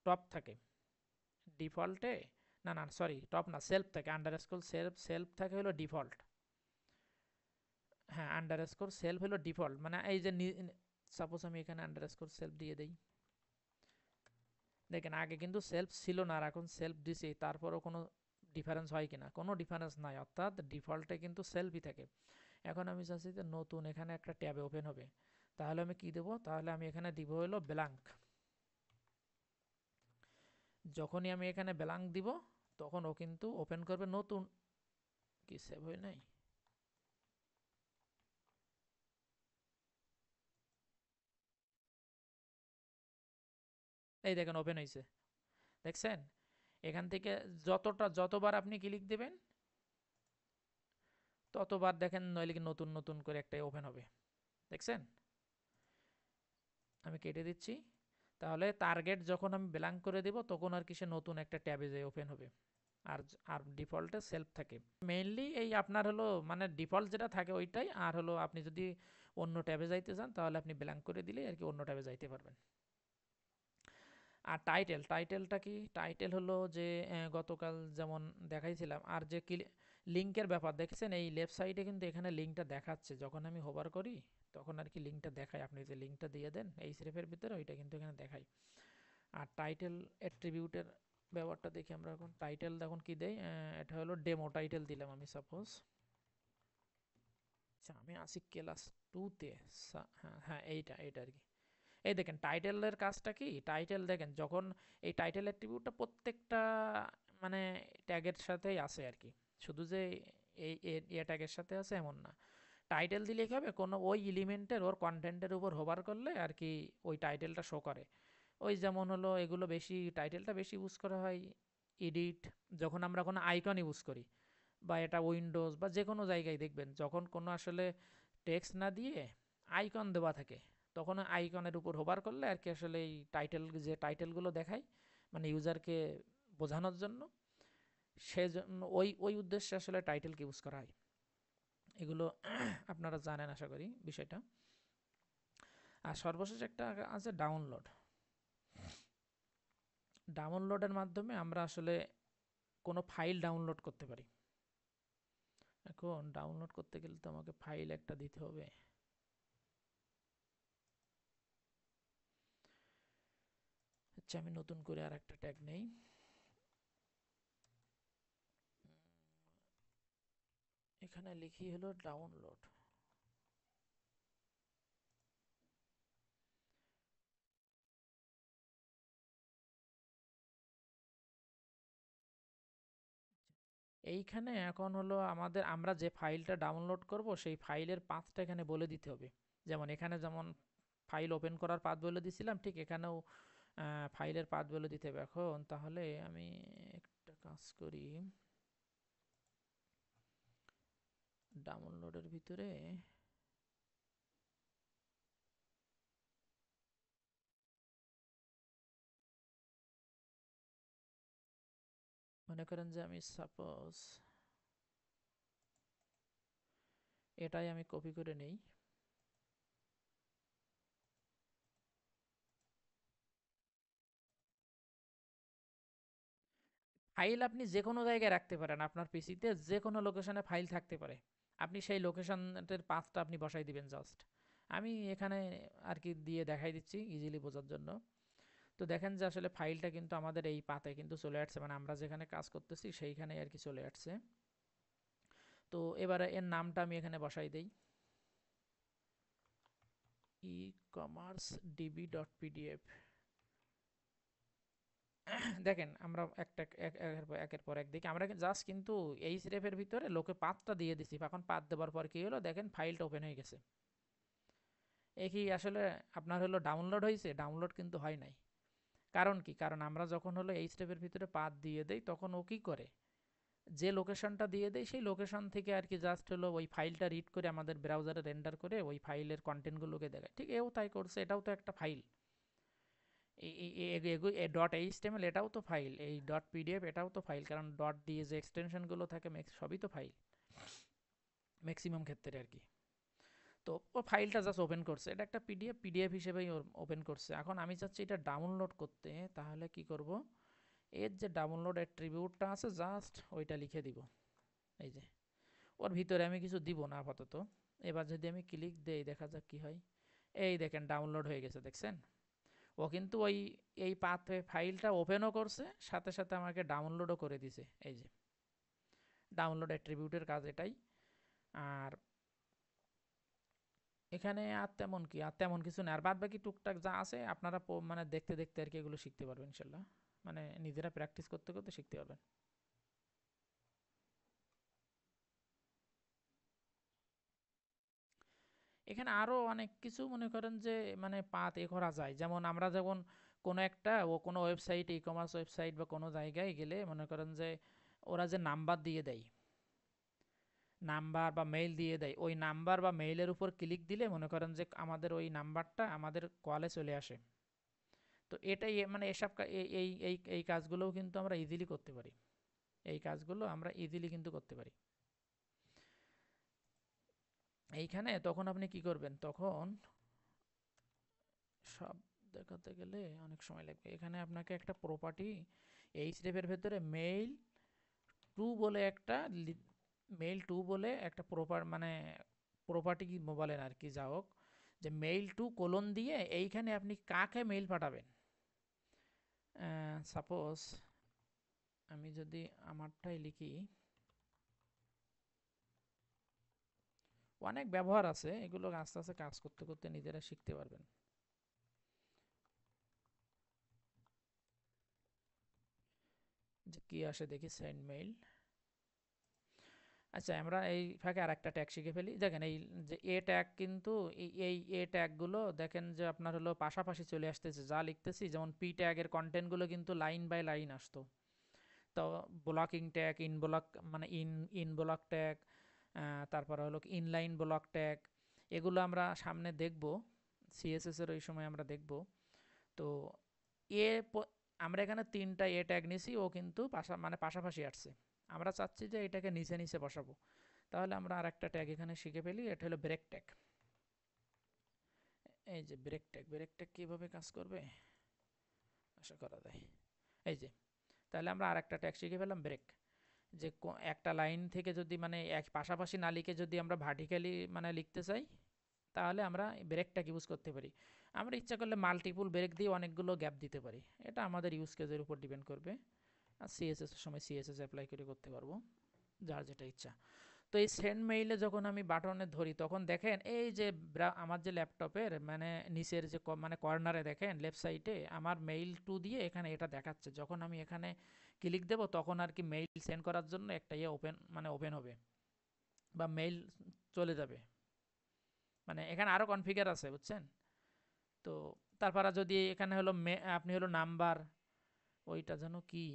টপ থাকে ডিফল্টে, না না সরি টপ না, সেলফ থাকে, আন্ডারস্কোর সেলফ থাকে হলো ডিফল্ট। হ্যাঁ আন্ডারস্কোর সেলফ হলো ডিফল্ট, মানে এই যে সাপোজ আমি এখানে আন্ডারস্কোর সেলফ দিয়ে দেই, দেখেন আগে কিন্তু সেলফ ছিল না, আর এখন সেলফ দিছি, তারপরও কোনো ডিফারেন্স হয় কিনা? কোনো ডিফারেন্স নাই, অর্থাৎ ডিফল্টে কিন্তু সেলফই থাকে। এখন আমি চাচ্ছি যে নতুন এখানে একটা ট্যাবে ওপেন হবে, তাহলে আমি কি দেবো? তাহলে আমি এখানে দিব হলো ব্ল্যাঙ্ক। যখনই আমি এখানে ব্ল্যাঙ্ক দিব তখন ও কিন্তু ওপেন করবে নতুন। কি সেভ হয় নাই? এই দেখেন ওপেন হয়েছে, দেখছেন? এখান থেকে যতবার আপনি ক্লিক দেবেন ততবার দেখেন, নইলে কি নতুন নতুন করে একটা ওপেন হবে, দেখছেন? আমি কেটে দিচ্ছি। তাহলে টার্গেট যখন আমি ব্ল্যাঙ্ক করে দেব তখন আর কি সে নতুন একটা ট্যাবে যে ওপেন হবে, আর আর ডিফল্টে সেলফ থাকে। মেইনলি এই আপনার হলো মানে ডিফল্ট যেটা থাকে ওইটাই, আর হলো আপনি যদি অন্য ট্যাবে যাইতে চান তাহলে আপনি ব্ল্যাঙ্ক করে দিলে আর কি অন্য ট্যাবে যাইতে পারবেন। আর টাইটেলটা কি? টাইটেল হলো যে গতকাল যেমন দেখাইছিলাম, আর যে লিঙ্কের ব্যাপার দেখেছেন, এই লেফট সাইডে কিন্তু এখানে লিঙ্কটা দেখাচ্ছে, যখন আমি হোভার করি তখন আর কি লিঙ্কটা দেখায়। আপনি যে লিঙ্কটা দিয়ে দেন এই স্রেফের ভিতরে, ওইটা কিন্তু এখানে দেখায়। আর টাইটেল অ্যাট্রিবিউটের ব্যাপারটা দেখি আমরা এখন। টাইটেল দেখুন কি দেয়, এটা হলো ডেমো টাইটেল দিলাম আমি সাপোজ। আচ্ছা আমি আসি ক্লাস 2-তে। হ্যাঁ হ্যাঁ এইটা আর কি। এই দেখেন টাইটেলের কাজটা কি, টাইটেল দেখেন যখন এই টাইটেল অ্যাট্রিবিউটটা প্রত্যেকটা মানে ট্যাগের সাথেই আছে আর কি, শুধু যে এই ট্যাগের সাথে আছে এমন না। টাইটেল দিলে কি হবে, কোনো ওই এলিমেন্টের ওর কন্টেন্টের উপর হোভার করলে আর কি ওই টাইটেলটা শো করে। ওই যেমন হলো এগুলো বেশি, টাইটেলটা বেশি ইউজ করা হয় এডিট, যখন আমরা কোনো আইকন ইউজ করি, বা এটা উইন্ডোজ বা যে কোনো জায়গায় দেখবেন যখন কোনো আসলে টেক্সট না দিয়ে আইকন দেওয়া থাকে, তখন আইকনের উপর হোভার করলে আর কি আসলে এই টাইটেল, যে টাইটেলগুলো দেখায় মানে ইউজারকে বোঝানোর জন্য, সেজন্য ওই ওই উদ্দেশ্যে আসলে টাইটেলকে ইউজ করা হয়। এগুলো আপনারা জানেন আশা করি বিষয়টা। আর সর্বশেষ একটা আছে ডাউনলোড। ডাউনলোডের মাধ্যমে আমরা আসলে কোনো ফাইল ডাউনলোড করতে পারি। এখন ডাউনলোড করতে গেলে তো আমাকে ফাইল একটা দিতে হবে। আচ্ছা, আমি নতুন করে আর একটা ট্যাগ নেই। এখানে লিখি হলো ডাউনলোড। এইখানে এখন হলো আমাদের, আমরা যে ফাইলটা ডাউনলোড করব সেই ফাইলের পাথটা এখানে বলে দিতে হবে। যেমন এখানে যেমন ফাইল ওপেন করার পাথ বলে দিছিলাম, ঠিক এখানেও ফাইলের পাথ বলে দিতে হবে। এখন তাহলে আমি একটা কাজ করি, ডাউনলোডের ভিতরে মনে করেন যে আমি সাপোজ এটাই আমি কপি করে নেই। ফাইল আপনি যে কোনো জায়গায় রাখতে পারেন, আপনার পিসিতে যে কোনো লোকেশনে ফাইল থাকতে পারে। আপনি সেই লোকেশনের পাথটা আপনি বসাই দিবেন জাস্ট। আমি এখানে আর কি দিয়ে দেখাই দিচ্ছি ইজিলি বোঝার জন্য। তো দেখেন যে আসলে ফাইলটা কিন্তু আমাদের এই পাতে কিন্তু চলে আসছে, মানে আমরা যেখানে কাজ করতেছি সেইখানে আর কি চলে আসছে। তো এবারে এর নামটা আমি এখানে বসাই দেই, ecommerce.db.pdf। দেখেন আমরা একের পর এক দেখি, আমরা জাস্ট কিন্তু এই স্রেফের ভিতরে লোকে পাথটা দিয়ে দিছি। এখন পাথ দেওয়ার পর কি হলো দেখেন, ফাইলটা ওপেন হয়ে গেছে। এ কি আসলে আপনার হলো ডাউনলোড হয়েছে? ডাউনলোড কিন্তু হয় নাই। কারণ কি? কারণ আমরা যখন হলো এই স্টেপের ভিতরে পাথ দিয়ে দেই, তখন ও কি করে, যে লোকেশনটা দিয়ে দেয় সেই লোকেশন থেকে আর কি জাস্ট হলো ওই ফাইলটা রিড করে আমাদের ব্রাউজারে রেন্ডার করে ওই ফাইলের কন্টেন্টগুলোকে দেখায়। ঠিক এও তাই করছে, এটাও তো একটা ফাইল। এই ডট এইচটিএমএল এটাও তো ফাইল, এই ডট পিডিএফ এটাও তো ফাইল, কারণ ডট দিয়ে যে এক্সটেনশনগুলো থাকে সবই তো ফাইল ম্যাক্সিমাম ক্ষেত্রে আর কি। তো ও ফাইলটা জাস্ট ওপেন করছে, এটা একটা পিডিএফ, পিডিএফ হিসেবেই ওপেন করছে। এখন আমি চাচ্ছি এটা ডাউনলোড করতে, তাহলে কি করব, এর যে ডাউনলোড অ্যাট্রিবিউটটা আছে জাস্ট ওইটা লিখে দিব। এই যে ওর ভিতরে আমি কিছু দিব না আপাতত। এবার যদি আমি ক্লিক দেই দেখা যাক কি হয়। এই দেখেন ডাউনলোড হয়ে গেছে, দেখছেন? ও কিন্তু ওই এই পাথে ফাইলটা ওপেনও করছে, সাথে সাথে আমাকে ডাউনলোডও করে দিছে। এই যে ডাউনলোড অ্যাট্রিবিউটের কাজ এটাই। আর এখানে আর তেমন কি, আর তেমন কিছু না। আর বাদ বাকি টুকটাক যা আছে আপনারা মানে দেখতে দেখতে আর কি এগুলো শিখতে পারবেন ইনশাল্লাহ। মানে নিজেরা প্র্যাকটিস করতে করতে শিখতে পারবেন। এখানে আরো অনেক কিছু মনে করেন যে মানে পাথ এ করা যায়। যেমন আমরা যখন কোনো একটা কোনো ওয়েবসাইট, ই কমার্স ওয়েবসাইট বা কোনো জায়গায় গেলে মনে করেন যে ওরা যে নাম্বার দিয়ে দেয়, নাম্বার বা মেইল দিয়ে দেয়, ওই নাম্বার বা মেইলের উপর ক্লিক দিলে মনে করেন যে আমাদের ওই নাম্বারটা আমাদের কলে চলে আসে। তো এটাই মানে এসব এই এই এই এই কাজগুলোও কিন্তু আমরা ইজিলি করতে পারি। এই কাজগুলো আমরা ইজিলি কিন্তু করতে পারি। এইখানে তখন আপনি কি করবেন, তখন সব দেখাতে গেলে অনেক সময় লাগবে। এখানে আপনাকে একটা প্রপার্টি, এই স্টেপের ভেতরে মেইল টু বলে একটা মানে প্রপার্টি কি বলেন আর কি, যা হোক, যে মেইল টু কোলন দিয়ে এইখানে আপনি কাকে মেইল পাঠাবেন। সাপোজ আমি যদি আমারটাই লিখি, অনেক ব্যবহার আছে, এগুলো আস্তে আস্তে কাজ করতে করতে নিজেরা শিখতে পারবেন। যে কি আসে দেখি, সেন্ড মেইল। আচ্ছা, আমরা এই ফাঁকে আরেকটা ট্যাগ শিখে ফেলি। দেখেন এই যে এ ট্যাগ, কিন্তু এই এ ট্যাগগুলো দেখেন যে আপনার হলো পাশাপাশি চলে আসতেছে। যা লিখতেছি, যেমন পি ট্যাগের কন্টেন্টগুলো কিন্তু লাইন বাই লাইন আসতো। তো ব্লকিং ট্যাগ, ইন ব্লক মানে ইন ব্লক ট্যাগ, তারপরে হলো ইনলাইন ব্লক ট্যাগ, এগুলো আমরা সামনে দেখব। সিএসএস এর ওই সময় আমরা দেখব। তো এ আমরা এখানে 3টা এ ট্যাগ নিছি, ও কিন্তু পাশাপাশি আসছে। আমরা চাচ্ছি যে এটাকে নিচে নিচে বসাবো। তাহলে আমরা আরেকটা ট্যাগ এখানে শিখে ফেলি, এটা হলো ব্রেক ট্যাগ। এই যে ব্রেক ট্যাগ কীভাবে কাজ করবে আশা করা যায়। এই যে, তাহলে আমরা আরেকটা ট্যাগ শিখে ফেলাম, ব্রেক। যে একটা লাইন থেকে যদি এক পাশাপাশি না লিখে যদি আমরা ভার্টিক্যালি লিখতে চাই, তাহলে আমরা ব্রেকটাকে ইউজ করতে পারি। আমরা ইচ্ছা করলে মাল্টিপুল ব্রেক দিয়ে অনেকগুলো গ্যাপ দিতে পারি। এটা আমাদের ইউজ কেসের উপর ডিপেন্ড করবে। আর সিএসএস এর সময় সিএসএস অ্যাপ্লাই করে করতে পারবো, যার যেটা ইচ্ছা। তো এই সেন্ড মেইলে যখন আমি বাটনে ধরি, তখন দেখেন এই যে আমার যে ল্যাপটপের নিচের যে কর্নারে দেখেন লেফট সাইডে আমার মেইল টু দিয়ে এখানে এটা দেখাচ্ছে। যখন আমি এখানে ক্লিক দেব, তখন আর কি মেইল সেন্ড করার জন্য একটা ওপেন হবে বা মেইল চলে যাবে। এখানে আরও কনফিগার আছে, বুঝছেন? তো তারপরে যদি এখানে হলো আপনি হলো নাম্বার, ওইটা যেন কি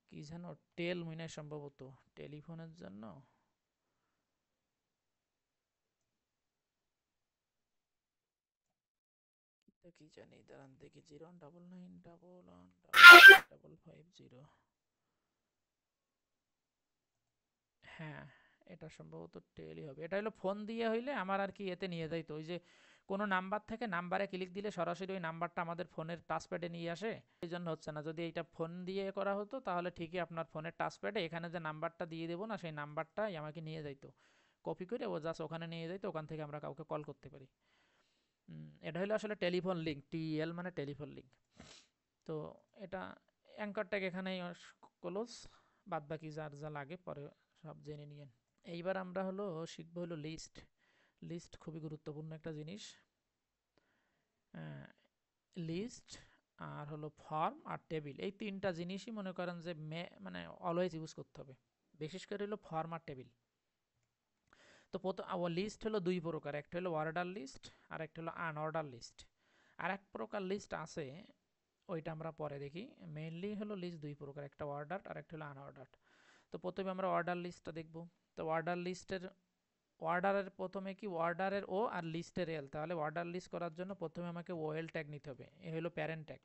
কি যেন টেল মনে হয় সম্ভবত, টেলিফোনের জন্য। কি জানি, দাঁড়ান দেখি, 099115550। হ্যাঁ, এটা সম্ভবত টেলই হবে। এটা হলো ফোন দিয়ে হইলে আমার আর কি এতে নিয়ে যাইতো, ওই যে কোনো নাম্বার থেকে নাম্বারে ক্লিক দিলে সরাসরি ওই নাম্বারটা আমাদের ফোনের টাচপ্যাডে নিয়ে আসে। এই জন্য হচ্ছে না। যদি এটা ফোন দিয়ে করা হতো, তাহলে ঠিকই আপনার ফোনের টাচপ্যাডে এখানে যে নাম্বারটা দিয়ে দেবো না, সেই নাম্বারটাই আমাকে নিয়ে যাইতো কপি করে, ও জাস্ট ওখানে নিয়ে যাইতো, ওখান থেকে আমরা কাউকে কল করতে পারি। এটা হলো আসলে টেলিফোন লিঙ্ক, টিএল মানে টেলিফোন লিঙ্ক। তো এটা অ্যাঙ্কর ট্যাগ এখানেই ক্লোজ। বাদ বাকি যার যা লাগে পরে সব জেনে নিয়েন। এইবার আমরা হলো শিখবো হলো লিস্ট। লিস্ট খুবই গুরুত্বপূর্ণ একটা জিনিস। লিস্ট আর হলো ফর্ম আর টেবিল, এই 3টা জিনিসই মনে করেন যে অলওয়েজ ইউজ করতে হবে। বিশেষ করে হলো ফর্ম আর টেবিল। তো লিস্ট হলো 2 প্রকার, একটা হলো অর্ডার লিস্ট আর একটা হলো আনঅর্ডার লিস্ট। আর এক প্রকার লিস্ট আছে, ওইটা আমরা পরে দেখি। মেইনলি হলো লিস্ট 2 প্রকার, একটা অর্ডার আর একটা হলো আনঅর্ডার। তো প্রথমে আমরা অর্ডার লিস্টটা দেখব। তো অর্ডারের প্রথমে কি, অর্ডারের ও আর লিস্টের এল। তাহলে অর্ডার লিস্ট করার জন্য প্রথমে আমাকে ওএল ট্যাগ নিতে হবে, এ হলো প্যারেন্ট ট্যাগ।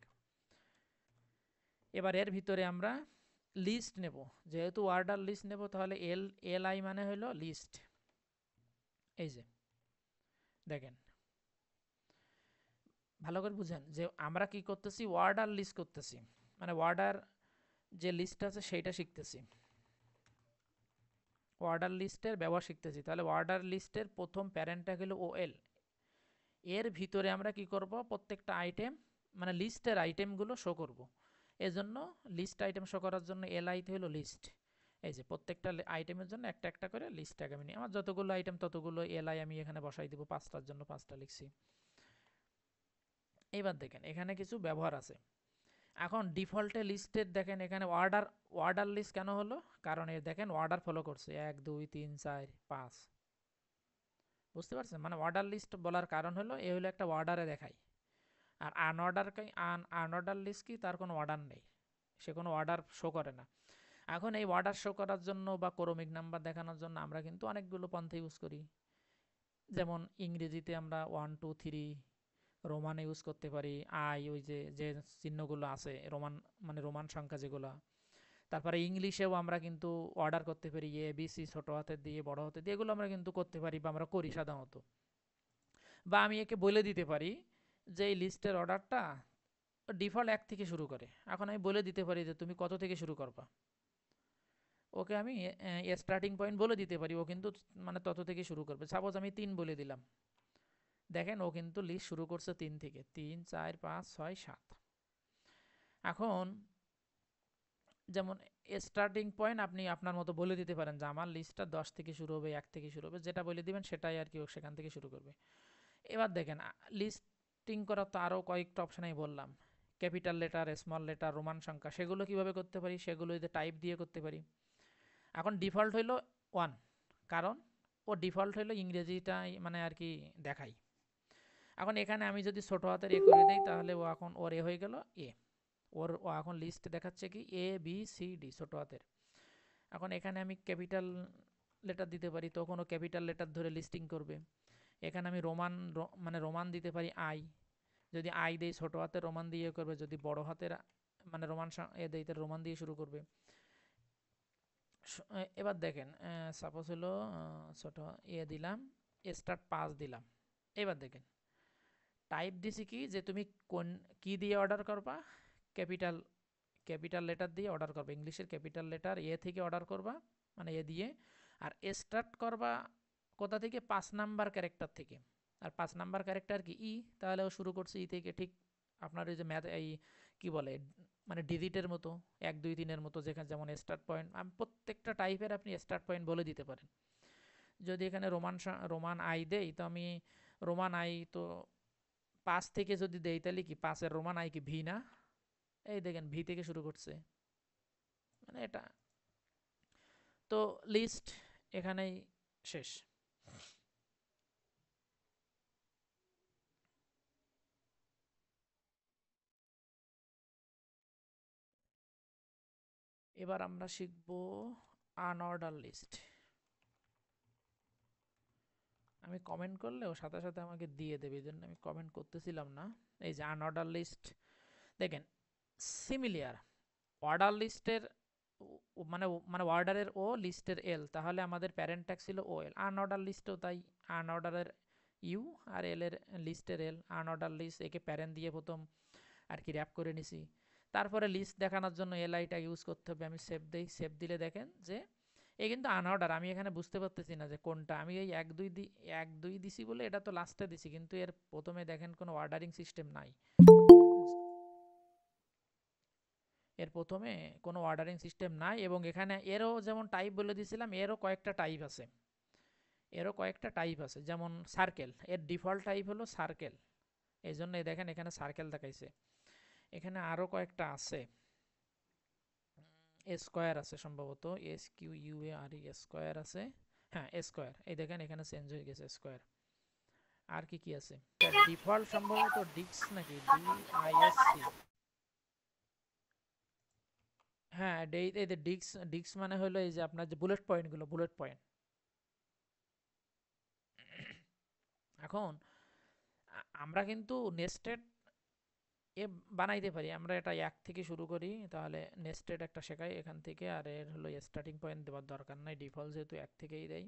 এবার এর ভিতরে আমরা লিস্ট নেব, যেহেতু অর্ডার লিস্ট নেব, তাহলে এল আই মানে হলো লিস্ট। এই যে দেখেন, ভালো করে বুঝেন যে আমরা কি করতেছি, অর্ডার লিস্ট করতেছি, অর্ডার যে লিস্ট আছে সেইটা শিখতেছি, অর্ডার লিস্টের ব্যবহার শিখতেছি। তাহলে অর্ডার লিস্টের প্রথম প্যারেন্টটা হলো ওএল। এর ভিতরে আমরা কি করব, প্রত্যেকটা আইটেম লিস্টের আইটেমগুলো শো করব। এজন্য লিস্ট আইটেম শো করার জন্য এলআইতে হলো লিস্ট। এই যে প্রত্যেকটা আইটেমের জন্য একটা একটা করে লিস্ট ট্যাগ আমি নিই। আমার যতগুলো আইটেম ততগুলো এলআই আমি এখানে বসাই দিব। 5টার জন্য 5টা লিখছি। এবার দেখেন এখানে কিছু ব্যবহার আছে। এখন ডিফল্টে লিস্টের দেখেন এখানে অর্ডার লিস্ট কেন হলো, কারণ এর দেখেন অর্ডার ফলো করছে 1 2 3 4 5। বুঝতে পারছেন? অর্ডার লিস্ট বলার কারণ হলো এ হলো একটা অর্ডারে দেখায়। আর আনঅর্ডার লিস্ট কি, তার কোনো অর্ডার নেই, সে কোনো অর্ডার শো করে না। এখন এই অর্ডার শো করার জন্য বা ক্রমিক নাম্বার দেখানোর জন্য আমরা কিন্তু অনেকগুলো পন্থা ইউজ করি। যেমন ইংরেজিতে আমরা 1 2 3 রোমানে ইউজ করতে পারি। ওই যে যে চিহ্নগুলো আছে রোমান, রোমান সংখ্যা যেগুলো। তারপরে ইংলিশেও আমরা কিন্তু অর্ডার করতে পারি, ABC ছোট হাতের দিয়ে বড় হাতের দিয়ে, এগুলো আমরা কিন্তু করতে পারি বা আমরা করি সাধারণত। বা আমি একে বলে দিতে পারি যে এই লিস্টের অর্ডারটা ডিফল্ট 1 থেকে শুরু করে। এখন আমি বলে দিতে পারি যে তুমি কত থেকে শুরু করবা। ওকে আমি স্টার্টিং পয়েন্ট বলে দিতে পারি, ও কিন্তু তত থেকে শুরু করবে। সাপোজ আমি 3 বলে দিলাম, দেখেন ও কিন্তু লিস্ট শুরু করছে 3 থেকে, 3 4 5 6 7। এখন যেমন স্টার্টিং পয়েন্ট আপনি আপনার মতো বলে দিতে পারেন যে আমার লিস্টটা 10 থেকে শুরু হবে, 1 থেকে শুরু হবে, যেটা বলে দিবেন সেটাই আর কি ও সেখান থেকে শুরু করবে। এবার দেখেন লিস্টিং করার তো আরও কয়েকটা অপশন আমি বললাম। Capital letter, small letter, Roman সংখ্যা, সেগুলো কিভাবে করতে পারি, সেগুলো যদি টাইপ দিয়ে করতে পারি। এখন ডিফল্ট হইলো 1, কারণ ও ডিফল্ট হইলো ইংরেজিটা মানে আর কি দেখাই। এখন এখানে আমি যদি ছোট হাতের এ করে দেই তাহলে ও এখন ওর এ হয়ে গেল এ, ও এখন লিস্ট দেখাচ্ছে কি এ বি সি ডি ছোট হাতের। এখন এখানে আমি ক্যাপিটাল লেটার দিতে পারি, তখন ও ক্যাপিটাল লেটার ধরে লিস্টিং করবে। এখানে আমি মানে রোমান দিতে পারি আই, যদি আই দেই ছোট হাতের রোমান দিয়ে করবে, যদি বড় হাতের মানে রোমান এ দেই তাহলে রোমান দিয়ে শুরু করবে। এবার দেখেন সাপোজ হলো ছোট এ দিলাম, স্টার্ট 5 দিলাম। এবার দেখেন টাইপ দিছি কি যে তুমি কোন কি দিয়ে অর্ডার করবা, ক্যাপিটাল লেটার দিয়ে অর্ডার করবা, ইংলিশের ক্যাপিটাল লেটার এ থেকে অর্ডার করবা, মানে এ দিয়ে। আর স্টার্ট করবা কোথা থেকে, 5 নাম্বার ক্যারেক্টার থেকে। আর 5 নাম্বার ক্যারেক্টার কি ই, তাহলে ও শুরু করছে ই থেকে। ঠিক আপনার ওই যে ম্যাথ এই কি বলে মানে ডিজিটের মতো 1 2 3 এর মতো, যেখানে যেমন স্টার্ট পয়েন্ট, প্রত্যেকটা টাইপের আপনি স্টার্ট পয়েন্ট বলে দিতে পারেন। যদি এখানে রোমান আই দেই, তো আমি রোমান আই তো 5 থেকে যদি দেই তাহলে কি 5 এর রোমান আই কি ভি না, এই দেখেন ভি থেকে শুরু করছে, মানে এটা। তো লিস্ট এখানেই শেষ। এবার আমরা শিখব আনঅর্ডার লিস্ট। আমি কমেন্ট করলে ও সাথে সাথে আমাকে দিয়ে দেবে, এই জন্য আমি কমেন্ট করতেছিলাম না। এই যে আনঅর্ডার লিস্ট দেখেন সিমিলিয়ার, অর্ডার লিস্টের মানে মানে অর্ডারের ও লিস্টের এল, তাহলে আমাদের প্যারেন্ট ট্যাগ ছিল ও এল। আনঅর্ডার লিস্টও তাই, আনঅর্ডারের ইউ আর এল এর লিস্টের এল। আনঅর্ডার লিস্ট একে প্যারেন্ট দিয়ে প্রথম আর কি র্যাপ করে নিছি, তারপরে লিস্ট দেখানোর জন্য এলআইটা ইউজ করতে হবে। আমি সেভ দেই, সেভ দিলে দেখেন যে এই কিন্তু আনঅর্ডার। আমি এখানে বুঝতে পারতেছি না যে কোনটা আমি এই 1 2 দিছি বলে এটা তো লাস্টে দিছি, কিন্তু এর প্রথমে দেখেন কোনো অর্ডারিং সিস্টেম নাই, এর প্রথমে কোনো অর্ডারিং সিস্টেম নাই। এবং এখানে এরও যেমন টাইপ বলে দিয়েছিলাম, এরও কয়েকটা টাইপ আছে, যেমন সার্কেল, এর ডিফল্ট টাইপ হলো সার্কেল, এই জন্য দেখেন এখানে সার্কেল দেখাইছে। এখানে আরও কয়েকটা আছে, স্কোয়ার আছে সম্ভবত, SQUARE স্কোয়ার আছে, হ্যাঁ স্কোয়ার, এই দেখেন এখানে চেঞ্জ হয়ে গেছে স্কোয়ার। আর কি কি আছে, ডিফল্ট সম্ভবত ডিক্স নাকি, DISC, হ্যাঁ এই যে ডিক্স মানে হলো এই যে আপনার যে বুলেট পয়েন্টগুলো, বুলেট পয়েন্ট। এখন আমরা কিন্তু নেস্টেড এ বানাইতে পারি, আমরা এটা 1 থেকে শুরু করি, তাহলে নেস্টেড একটা শেখাই এখান থেকে। আর এর হলো স্টার্টিং পয়েন্ট দেওয়ার দরকার নাই, ডিফল্ট যেহেতু 1 থেকেই দেয়।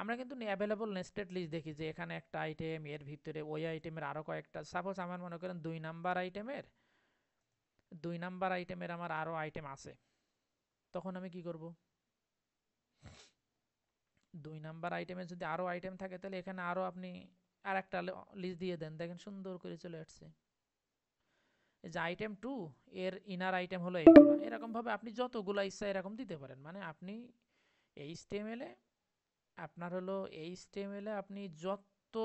আমরা কিন্তু অ্যাভেলেবল নেস্টেড লিস্ট দেখি যে এখানে একটা আইটেম, এর ভিতরে ওই আইটেমের আরও কয়েকটা, সাপোজ আমার মনে করেন 2 নাম্বার আইটেমের আমার আরও আইটেম আছে, তখন আমি কি করব, 2 নাম্বার আইটেমের যদি আরও আইটেম থাকে তাহলে এখানে আরও আপনি আর একটা লিস্ট দিয়ে দেন, দেখেন সুন্দর করে চলে আসছে। এই যে আইটেম 2 এর ইনার আইটেম হলো এইগুলো, এরকমভাবে আপনি যতগুলো ইচ্ছা এরকম দিতে পারেন। মানে আপনি HTML এ আপনার হলো HTML এ আপনি যত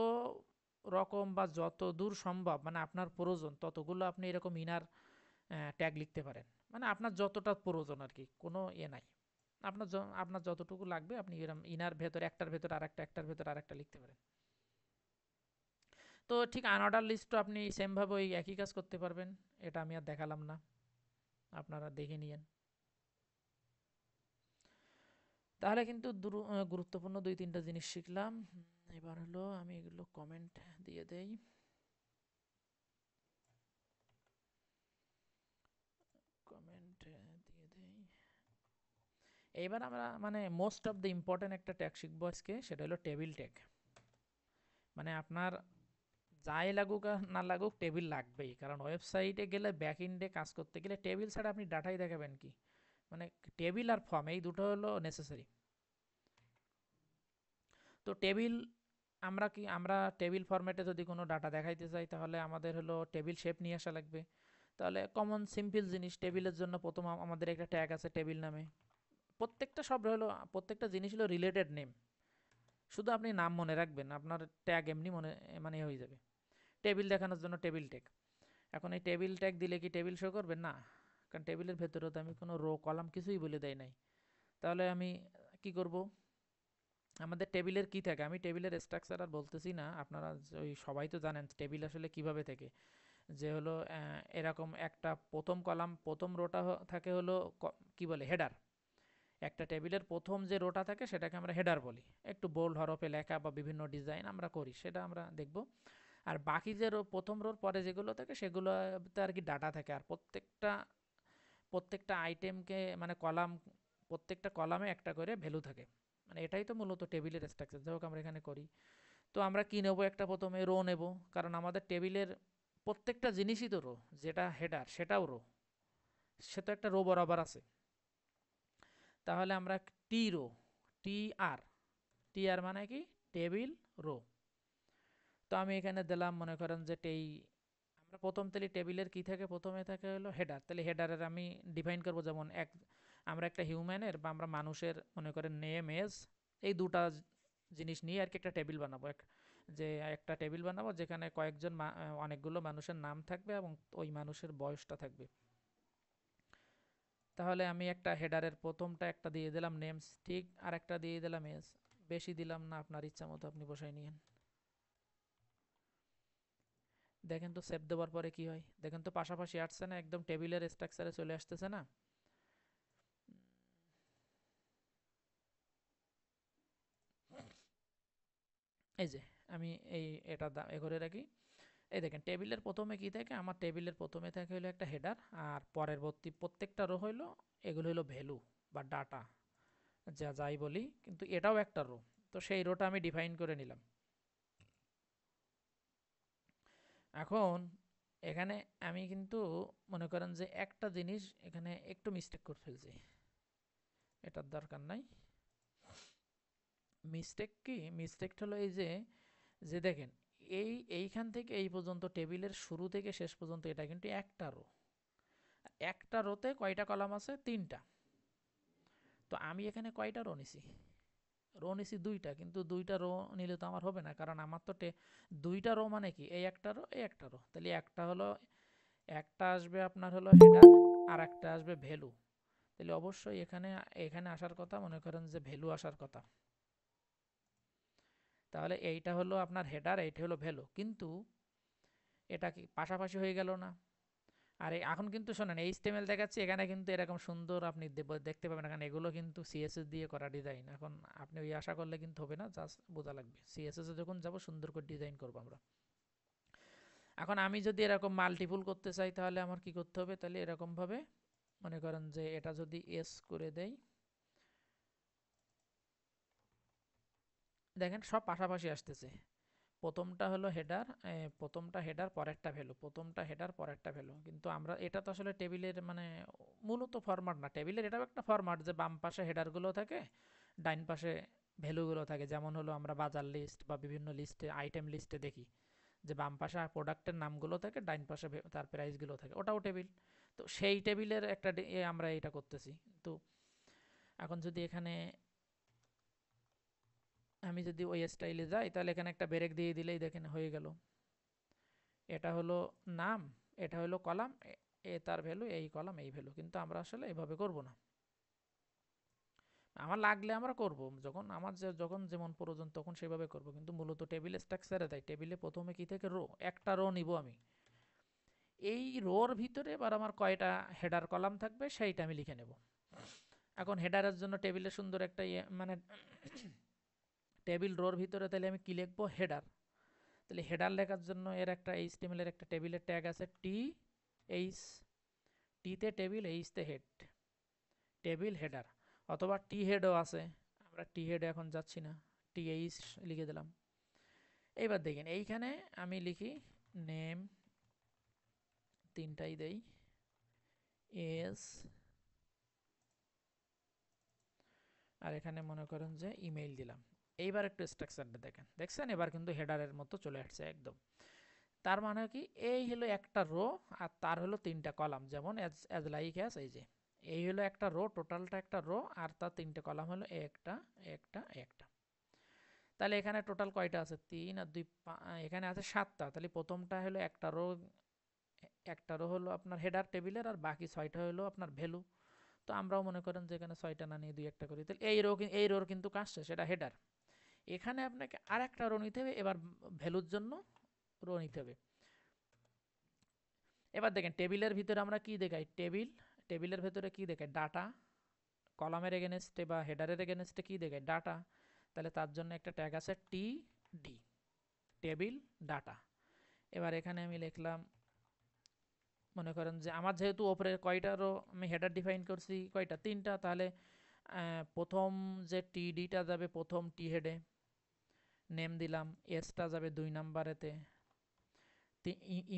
রকম বা যত দূর সম্ভব মানে আপনার প্রয়োজন ততগুলো আপনি এরকম ইনার ট্যাগ লিখতে পারেন, মানে আপনার যতটা প্রয়োজন আর কি, কোনো নাই। আপনার যতটুকু লাগবে আপনি এরকম ইনার ভেতর একটার ভেতর আরেকটা, একটার ভেতর আরেকটা লিখতে পারেন। তো ঠিক আনঅর্ডার লিস্টও আপনি সেমভাবে ওই একই কাজ করতে পারবেন, এটা আমি আর দেখালাম না, আপনারা দেখে নিয়েন। তাহলে কিন্তু গুরুত্বপূর্ণ 2-3টা জিনিস শিখলাম। এবার হলো আমি এগুলো কমেন্ট দিয়ে দেই। এইবার আমরা মানে মোস্ট অফ দ্য ইম্পর্টেন্ট একটা ট্যাগ শিখবো আজকে, সেটা হলো টেবিল ট্যাগ। মানে আপনার যাই লাগুক আর না লাগুক টেবিল লাগবেই, কারণ ওয়েবসাইটে গেলে ব্যাক এন্ডে কাজ করতে গেলে টেবিল ছাড়া আপনি ডাটাই দেখাবেন কি, মানে টেবিল আর ফর্ম এই দুটো হলো নেসেসারি। তো টেবিল আমরা টেবিল ফরম্যাটে যদি কোনো ডাটা দেখাইতে চাই তাহলে আমাদের হলো টেবিল শেপ নিয়ে আসা লাগবে। তাহলে কমন সিম্পল জিনিস, টেবিলের জন্য প্রথম আমাদের একটা ট্যাগ আছে টেবিল নামে। প্রত্যেকটা জিনিস হলো রিলেটেড নেম, শুধু আপনি নাম মনে রাখবেন, আপনার ট্যাগ এমনি মানে হয়ে যাবে। টেবিল দেখানোর জন্য টেবিল ট্যাগ, এখন এই টেবিল ট্যাগ দিলে কি টেবিল শো করবে? না, কারণ টেবিলের ভেতরে তো আমি কোনো রো কলাম কিছুই বলে দেই নাই। তাহলে আমি কি করব? আমাদের টেবিলের কি থাকে, আমি টেবিলের স্ট্রাকচার আর বলতেছি না, আপনারা ওই সবাই তো জানেন টেবিল আসলে কিভাবে থাকে। যে হলো এরকম একটা প্রথম কলাম, প্রথম রোটা থাকে হলো কি বলে, হেডার। একটা টেবিলের প্রথম যে রোটা থাকে সেটাকে আমরা হেডার বলি। একটু বোল্ড হরফে লেখা বা বিভিন্ন ডিজাইন আমরা করি, সেটা আমরা দেখব। আর বাকি যে প্রথম রোর পরে যেগুলো থাকে সেগুলোতে আর কি ডাটা থাকে। আর প্রত্যেকটা আইটেমকে মানে কলাম, প্রত্যেকটা কলামে একটা করে ভ্যালু থাকে। মানে এটাই তো মূলত টেবিলের স্ট্রাকচার। যাই হোক, আমরা এখানে করি। তো আমরা কি নেব? একটা প্রথমে রো নেব, কারণ আমাদের টেবিলের প্রত্যেকটা জিনিসই তো রো। যেটা হেডার সেটাও রো, সে তো একটা রো বরাবর আছে। তাহলে আমরা টি রো, টি আর, টি আর মানে কি? Table row. তো আমি এখানে দিলাম, মনে করেন যে আমরা প্রথম তাহলে টেবিলের কি থাকে? প্রথমে থাকে হলো হেডার। তাহলে হেডারের আমি ডিফাইন করব, যেমন আমরা একটা হিউম্যানের বা আমরা মানুষের মনে করেন নেম এজ, এই দুটা জিনিস নিয়ে আর কি একটা টেবিল বানাবো। একটা টেবিল বানাবো যেখানে অনেকগুলো মানুষের নাম থাকবে এবং ওই মানুষের বয়সটা থাকবে। তাহলে আমি একটা হেডারের প্রথমটা একটা দিয়ে দিলাম নেমস, ঠিক, আর একটা দিয়ে দিলাম এজ। বেশি দিলাম না, আপনার ইচ্ছা মতো আপনি বসাই নিয়েন। দেখেন তো সেভ দেওয়ার পরে কি হয়, দেখেন তো পাশাপাশি আসছে না? একদম টেবিলের স্ট্রাকচারে চলে আসতেছে না? এই যে আমি এটা এ করে রাখি। এই দেখেন টেবিলের প্রথমে কি থাকে? আমার টেবিলের প্রথমে থাকে হলো একটা হেডার, আর পরবর্তী প্রত্যেকটা রো হইলো, এগুলো হলো ভ্যালু বা ডাটা, যাই বলি, কিন্তু এটাও একটা রো। তো সেই রোটা আমি ডিফাইন করে নিলাম। এখন এখানে আমি কিন্তু মনে করেন যে একটা জিনিস এখানে একটু মিস্টেক করে ফেলছি, এটার দরকার নাই। মিস্টেক কি? মিস্টেকটা হলো এই যে যে দেখেন এইখান থেকে এই পর্যন্ত টেবিলের শুরু থেকে শেষ পর্যন্ত এটা কিন্তু একটা রো। একটা রোতে কয়টা কলাম আছে? 3টা। তো আমি এখানে কয়টা রো নিছি? রো নিছি 2টা, কিন্তু 2টা রো নিলে তো আমার হবে না, কারণ আমার তো 2টা রো মানে কি? এই একটা রো, এই একটা রো। তাহলে একটা আসবে আপনার হলো হেডার, আর একটা আসবে ভ্যালু। তাহলে অবশ্যই এখানে এখানে আসার কথা, মনে করেন যে ভ্যালু আসার কথা। তাহলে এইটা হলো আপনার হেডার, এইটা হলো ভ্যালু, কিন্তু এটা কি পাশাপাশি হয়ে গেল না? আর এখন কিন্তু শোনেন, এইচটিএমএল দেখাচ্ছি, এখানে কিন্তু এরকম সুন্দর আপনি দেখতে পাবেন। কারণ এগুলো কিন্তু সিএসএস দিয়ে করা ডিজাইন। এখন আপনি ওই আশা করলে কিন্তু হবে না, জাস্ট বোঝা লাগবে। সিএসএস এ যখন যাব সুন্দর করে ডিজাইন করবো আমরা। এখন আমি যদি এরকম মাল্টিপুল করতে চাই তাহলে আমার কি করতে হবে? তাহলে এরকম ভাবে মনে করেন যে এটা যদি এস করে দেই, দেখেন সব পাশাপাশি আসতেছে। প্রথমটা হলো হেডার, প্রথমটা হেডার পরেরটা ভ্যালু, প্রথমটা হেডার পরেরটা ভ্যালু। কিন্তু আমরা এটা তো আসলে টেবিলের মানে মূলত ফরম্যাট না। টেবিলের এটাও একটা ফরম্যাট যে বাম পাশে হেডারগুলো থাকে, ডাইন পাশে ভ্যালুগুলো থাকে। যেমন হলো আমরা বাজার লিস্ট বা বিভিন্ন লিস্টে, আইটেম লিস্টে দেখি যে বাম পাশে প্রোডাক্টের নামগুলো থাকে, ডাইন পাশে তার প্রাইসগুলো থাকে, ওটাও টেবিল। তো সেই টেবিলের একটা আমরা এটা করতেছি। তো এখন যদি এখানে আমি যদি ওই স্টাইলে যাই, তাহলে এখানে একটা ব্রেক দিয়ে দিলেই দেখেন হয়ে গেল। এটা হলো নাম, এটা হলো কলাম, এ তার ভ্যালু, এই কলাম এই ভ্যালু। কিন্তু আমরা আসলে এভাবে করব না। আমার লাগলে আমরা করব, যখন যেমন প্রয়োজন তখন সেভাবে করব। কিন্তু মূলত টেবিল স্ট্রাকচারে তাই টেবিলে প্রথমে কি থেকে? রো। একটা রো নিব আমি। এই রোর ভিতরে এবার আমার কয়টা হেডার কলাম থাকবে সেইটা আমি লিখে নেব। এখন হেডারের জন্য টেবিলে সুন্দর একটা মানে টেবিল রোর ভিতরে তাহলে আমি কি লিখবো? হেডার। তাহলে হেডার লেখার জন্য এর একটা এইচটিএমএল এর একটা টেবিলের ট্যাগ আছে, টি এইচ, টি তে টেবিল, এইচ তে হেড, টেবিল হেডার। অথবা টি হেডও আছে, আমরা টি হেডে এখন যাচ্ছি না, টি এইচ লিখে দিলাম। এইবার দেখেন এইখানে আমি লিখি নেম, 3টাই দেই, এস, আর এখানে মনে করেন যে ইমেইল দিলাম। এইবার একটু স্ট্রাকচারটা দেখছেন? এবার কিন্তু হেডারের মতো চলে আসছে একদম। তার মানে কি? এই হলো একটা রো, আর তার হলো 3টা কলাম, যেমন এজ লাইক অ্যাজ। এই যে এই হলো একটা রো, টোটালটা একটা রো, আর তার 3টে কলাম হলো একটা একটা একটা। তাহলে এখানে টোটাল কয়টা আছে? 3 আর 2, এখানে আছে 7টা। তাহলে প্রথমটা হলো একটা রো, একটা রো হলো আপনার হেডার টেবিলের, আর বাকি 6টা হলো আপনার ভ্যালু। তো আমরাও মনে করেন যে এখানে 6টা না নিয়ে 2-1টা করি, তাহলে এই রোর কিন্তু কাজ শেষ, এটা হেডার। এখানে আপনাকে আর একটা রো নিতে হবে, এবার ভ্যালুর জন্য রো নিতে হবে। এবার দেখেন টেবিলের ভিতরে আমরা কি দেখাই, টেবিলের ভেতরে কি দেখাই, ডাটা। কলামের এগেনস্টে বা হেডারের এগেনস্টে কি দেখাই, ডাটা। তাহলে তার জন্য একটা ট্যাগ আছে টিডি, টেবিল ডাটা। এবার এখানে আমি লিখলাম, মনে করেন যে আমার যেহেতু ওপরে কয়টারও আমি হেডার ডিফাইন করছি কয়টা, 3টা, তাহলে প্রথম যে টিডিটা যাবে প্রথম টি হেডে, নেম দিলাম। এসটা যাবে 2 নাম্বারেতে,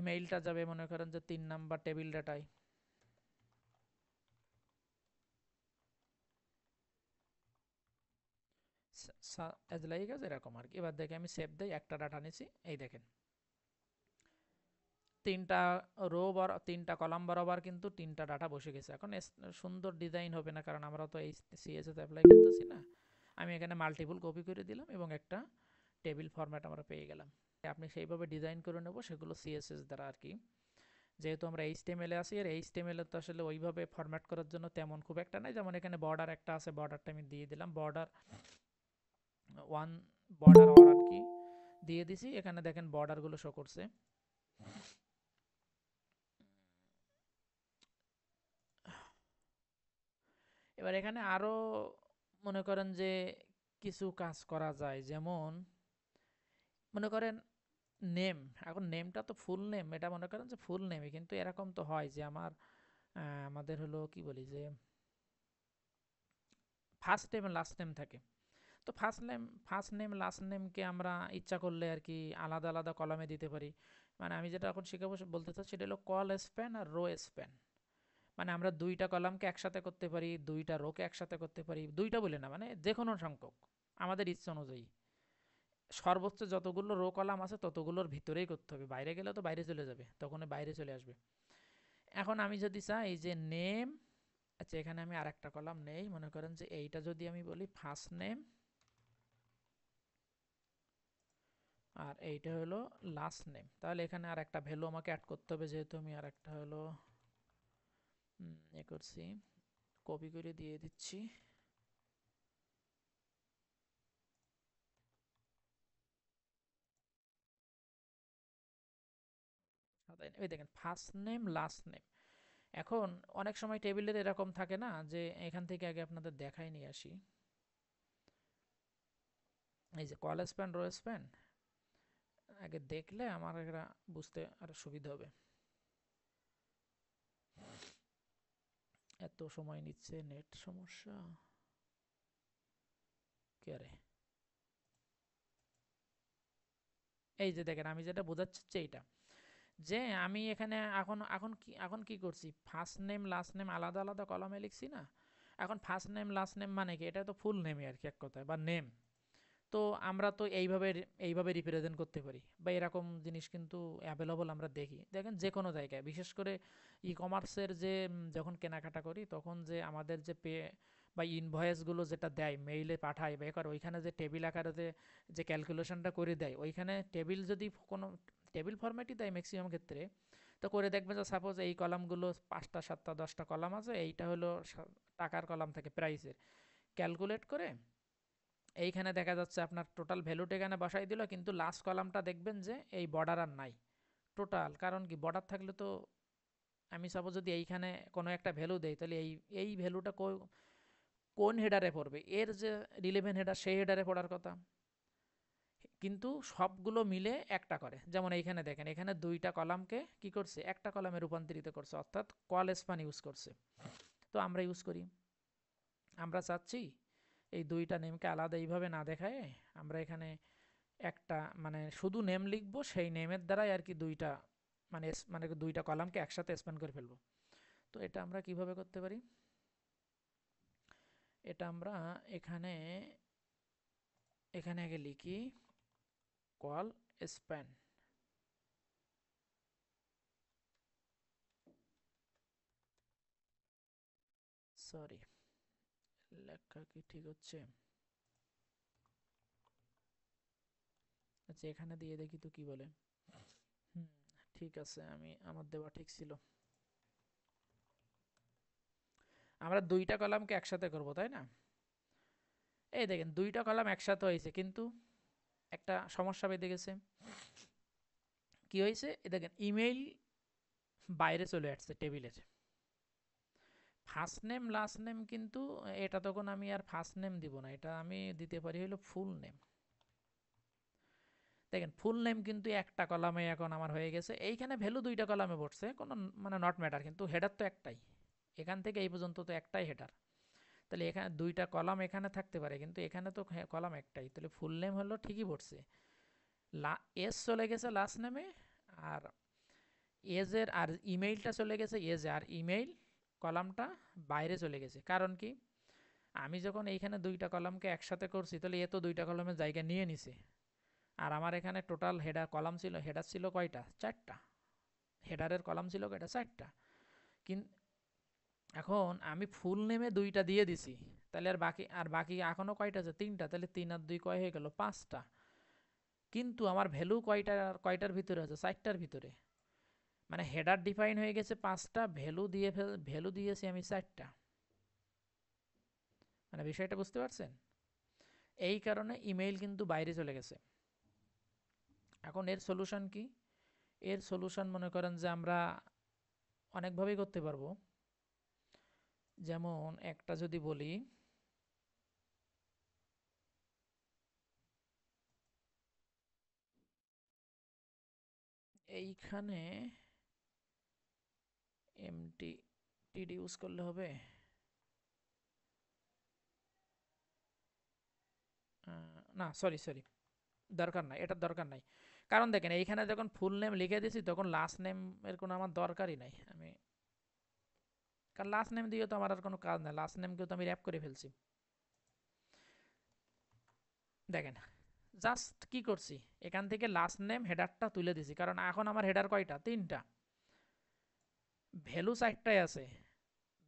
ইমেইলটা যাবে মনে করেন যে 3 নাম্বার টেবিল ডাটায়। এজ লাইক এজ এরকম আর কি। এবার দেখে আমি সেভ দেই, একটা ডাটা নিছি, এই দেখেন 3টা রো 3টা কলাম বরাবর কিন্তু 3টা ডাটা বসে গেছে। এখন সুন্দর ডিজাইন হবে না, কারণ আমরা তো এই সিএসএস অ্যাপ্লাই করতেছি না। আমি এখানে মাল্টিপল কপি করে দিলাম এবং একটা টেবিল ফরম্যাট আমরা পেয়ে গেলাম। আপনি সেইভাবে ডিজাইন করে নেব, সেগুলো সিএসএস দ্বারা আর কি। যেহেতু আমরা এইচটিএমএল এ আছি, আর এইচটিএমএল তো আসলে ওইভাবে ফরম্যাট করার জন্য তেমন খুব একটা নাই। যেমন এখানে বর্ডার একটা আছে, বর্ডারটা আমি দিয়ে দিলাম, বর্ডার 1, বর্ডার আর কি দিয়ে দিছি। এখানে দেখেন বর্ডারগুলো শো করছে। এবার এখানে আরো মনে করেন যে কিছু কাজ করা যায়, যেমন মনে করেন নেম। এখন নেমটা তো ফুল নেম, এটা মনে করেন যে ফুল নেমই, কিন্তু এরকম তো হয় যে আমাদের হলো কি বলি যে ফার্স্ট নেম লাস্ট নেম থাকে। তো ফার্স্ট নেম লাস্ট নেমকে আমরা ইচ্ছা করলে আর কি আলাদা আলাদা কলামে দিতে পারি। মানে আমি যেটা এখন শিখাবো বলতে চাচ্ছি, সেটা হলো কল স্প্যান আর রো স্প্যান। মানে আমরা 2টা কলামকে একসাথে করতে পারি, 2টা রোকে একসাথে করতে পারি, 2টা বলে না, মানে যে কোনো সংখ্যক আমাদের ইচ্ছা অনুযায়ী। সর্বোচ্চ যতগুলো রো কলাম আছে ততগুলোর ভিতরেই করতে হবে, বাইরে গেলে তো বাইরে চলে যাবে, তখন বাইরে চলে আসবে। এখন আমি যদি চাই যে নেম, আচ্ছা এখানে আমি আরেকটা কলাম নেই, মনে করেন যে এইটা যদি আমি বলি ফার্স্ট নেম, আর এইটা হলো লাস্ট নেম, তাহলে এখানে আর একটা ভ্যালু আমাকে অ্যাড করতে হবে, যেহেতু আমি আর একটা হলো এ করছি, কপি করে দিয়ে দিচ্ছি। এই দেখেন ফার্স্ট নেম লাস্ট নেম। এখন অনেক সময় টেবিলের এরকম থাকে না, যে এখান থেকে আগে আপনাদের দেখাই নিয়ে আসি, এই যে কল স্প্যান রো স্প্যান আগে দেখলে আমার এটা বুঝতে আরো সুবিধা হবে। এত সময় নিচ্ছে, নেট সমস্যা কে রে। এই যে দেখেন আমি যেটা বোঝাচ্ছি এইটা, যে আমি এখানে এখন কি করছি, ফার্স্ট নেম লাস্ট নেম আলাদা আলাদা কলামে লিখছি না। এখন ফার্স্ট নেম লাস্ট নেম মানে কি, এটা তো ফুল নেমই আর কি এক কথায়, বা নেম। তো আমরা তো এইভাবে রিপ্রেজেন্ট করতে পারি, বা এরকম জিনিস কিন্তু অ্যাভেলেবল আমরা দেখি। দেখেন যে কোনো জায়গায়, বিশেষ করে ই কমার্সের যে যখন কেনাকাটা করি, তখন যে আমাদের যে পে বা ইনভয়েসগুলো যেটা দেয় মেইলে পাঠায় বা এবার ওইখানে যে টেবিল আকারে যে ক্যালকুলেশনটা করে দেয়, ওইখানে টেবিল যদি কোনো টেবিল ফরম্যাটই দেয় ম্যাক্সিমাম ক্ষেত্রে, তো করে দেখবেন যে সাপোজ এই কলামগুলো 5টা 7টা 10টা কলাম আছে, এইটা হলো টাকার কলাম থেকে প্রাইসের, ক্যালকুলেট করে এইখানে দেখা যাচ্ছে আপনার টোটাল ভ্যালুটা এখানে বসাই দিল, কিন্তু লাস্ট কলামটা দেখবেন যে এই বর্ডার আর নাই টোটাল। কারণ কি, বর্ডার থাকলে তো আমি সাপোজ যদি এইখানে কোনো একটা ভ্যালু দেই, তাহলে এই ভ্যালুটা কোন হেডারে পড়বে, এর যে রিলেভেন্ট হেডার সেই হেডারে পড়ার কথা, কিন্তু সবগুলো মিলে একটা করে। যেমন এইখানে দেখেন, এখানে 2টা কলামকে কি করছে, একটা কলামে রূপান্তরিত করছে, অর্থাৎ কল স্প্যান ইউজ করছে। তো আমরা ইউজ করি, আমরা চাচ্ছি এই 2টা নেমকে আলাদা এইভাবে না দেখায় আমরা এখানে একটা মানে শুধু নেম লিখবো, সেই নেমের দ্বারাই আর কি 2টা মানে 2টা কলামকে একসাথে স্প্যান করে ফেলবো। তো এটা আমরা কিভাবে করতে পারি, এটা আমরা এখানে আগে লিখি কল স্প্যান, সরি লেখা কি ঠিক হচ্ছে, আচ্ছা এখানে দিয়ে দেখি তো কি বলে। হুম, ঠিক আছে, আমার দেওয়া ঠিক ছিল। আমরা দুইটা কলামকে একসাথে করব, তাই না? এই দেখেন দুইটা কলাম একসাথে হয়েছে, কিন্তু একটা সমস্যা বেঁধে গেছে। কি হয়েছে? এই দেখেন ইমেইল বাইরে চলে আসছে টেবিলের। ফার্স্ট নেম লাস্ট নেম, কিন্তু এটা তখন আমি আর ফার্স্ট নেম দিব না, এটা আমি দিতে পারি হলো ফুল নেম। দেখেন ফুল নেম কিন্তু একটা কলামে এখন আমার হয়ে গেছে। এইখানে ভ্যালু দুইটা কলামে পড়ছে, কোনো মানে নট ম্যাটার, কিন্তু হেডার তো একটাই। এখান থেকে এই পর্যন্ত তো একটাই হেডার। তাহলে এখানে দুইটা কলাম এখানে থাকতে পারে, কিন্তু এখানে তো কলাম একটাই। তাহলে ফুল নেম হলো ঠিকই পড়ছে, এস চলে গেছে লাস্ট নেমে, আর এজের আর ইমেইলটা চলে গেছে এজে, আর ইমেইল কলামটা বাইরে চলে গেছে। কারণ কি? আমি যখন এইখানে দুইটা কলামকে একসাথে করছি, তাহলে এ তো দুইটা কলামের জায়গা নিয়ে নিছে। আর আমার এখানে টোটাল হেডার কলাম ছিল, হেডার ছিল কয়টা? 4টা। হেডারের কলাম ছিল কয়টা? 4টা। কিন্তু এখন আমি ফুল নেমে দুইটা দিয়ে দিছি, তাহলে আর বাকি এখনো কয়টা আছে? 3টা। তাহলে 3 আর 2 কয় হয়ে গেল? 5টা। কিন্তু আমার ভ্যালু কয়টার ভিতরে আছে? 4টার ভিতরে। মানে হেডার ডিফাইন হয়ে গেছে 5টা, ভ্যালু দিয়েছি আমি 4টা। মানে বিষয়টা বুঝতে পারছেন? এই কারণে ইমেইল কিন্তু বাইরে চলে গেছে। এখন এর সলিউশন কি? এর সলিউশন মনে করেন যে আমরা অনেকভাবেই করতে পারবো। যেমন একটা যদি বলি, এইখানে এমটি টিডি ইউজ করলে হবে। না, সরি, দরকার নাই, এটার দরকার নাই। কারণ দেখেন এইখানে যখন ফুল নেম লিখে দিয়েছি, তখন লাস্ট নেম এর কোনো আমার দরকারই নাই। কারণ লাস্ট নেম দিয়ে তো আমার আর কোনো কাজ নাই, লাস্ট নেমকেও তো আমি র্যাপ করে ফেলছি। দেখেন জাস্ট কি করছি, এখান থেকে লাস্ট নেম হেডারটা তুলে দিছি, কারণ এখন আমার হেডার কয়টা? 3টা। ভ্যালু 4টাই আছে,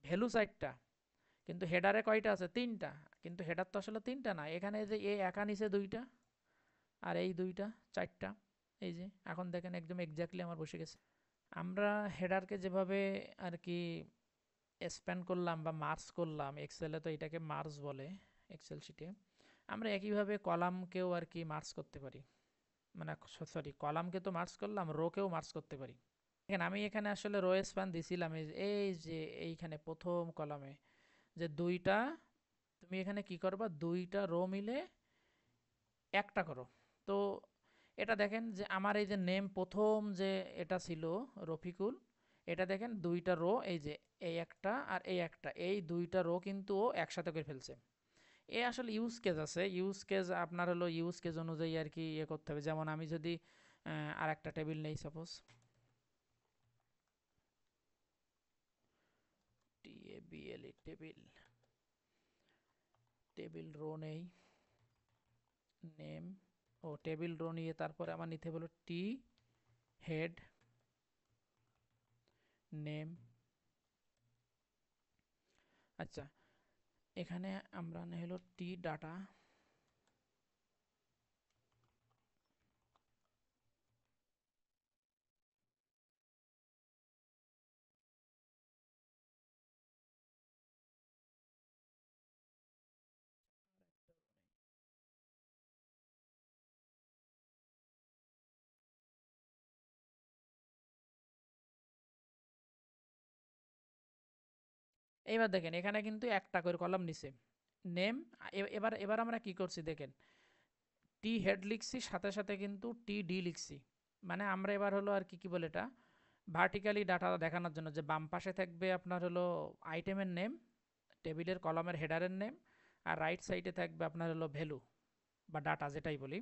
ভ্যালু 4টা, কিন্তু হেডারে কয়টা আছে? 3টা। কিন্তু হেডার তো আসলে 3টা না, এখানে যে এ একা নিচে 2টা, আর এই 2টা, 4টা। এই যে এখন দেখেন একদম এক্স্যাক্টলি আমার বসে গেছে। আমরা হেডারকে যেভাবে আর কি স্প্যান করলাম বা মার্জ করলাম, এক্সেলে তো এটাকে মার্জ বলে, এক্সেল শিটে। আমরা একইভাবে কলামকেও আর কি মার্জ করতে পারি। মানে সরি, কলামকে তো মার্জ করলাম, রোকেও মার্জ করতে পারি। দেখেন আমি এখানে আসলে রো স্প্যান দিছিলাম, এই যে এইখানে প্রথম কলামে যে 2টা, তুমি এখানে কি করবা? 2টা রো মিলে একটা করো। তো এটা দেখেন যে আমার এই যে নেম প্রথম যে এটা ছিল রফিকুল, এটা দেখেন 2টা রো, এই যে এই একটা আর এই একটা, এই 2টা রো কিন্তু ও একসাথে করে ফেলছে। এ আসলে ইউজ কেস আছে, ইউজ কেস আপনার হলো ইউজ কেস অনুযায়ী আর কি ইয়ে করতে হবে। যেমন আমি যদি আর একটা টেবিল নেই, সাপোজ TABLE টেবিল রো নেই, নেম ও টেবিল রো নিয়ে তারপরে আমার নিতে হলো টি হেড নেম। আচ্ছা, এখানে আমরা হলো টি ডাটা। এইবার দেখেন এখানে কিন্তু একটা করে কলাম নিছে নেম। এবার এবার আমরা কি করছি দেখেন, টি হেড লিখছি, সাথে সাথে কিন্তু টি ডি লিখছি। মানে আমরা এবার হলো আর কি কি বলে এটা, ভার্টিক্যালি ডাটা দেখানোর জন্য যে বাম পাশে থাকবে আপনার হলো আইটেমের নেম, টেবিলের কলামের হেডারের নেম, আর রাইট সাইডে থাকবে আপনার হলো ভ্যালু বা ডাটা যেটাই বলি।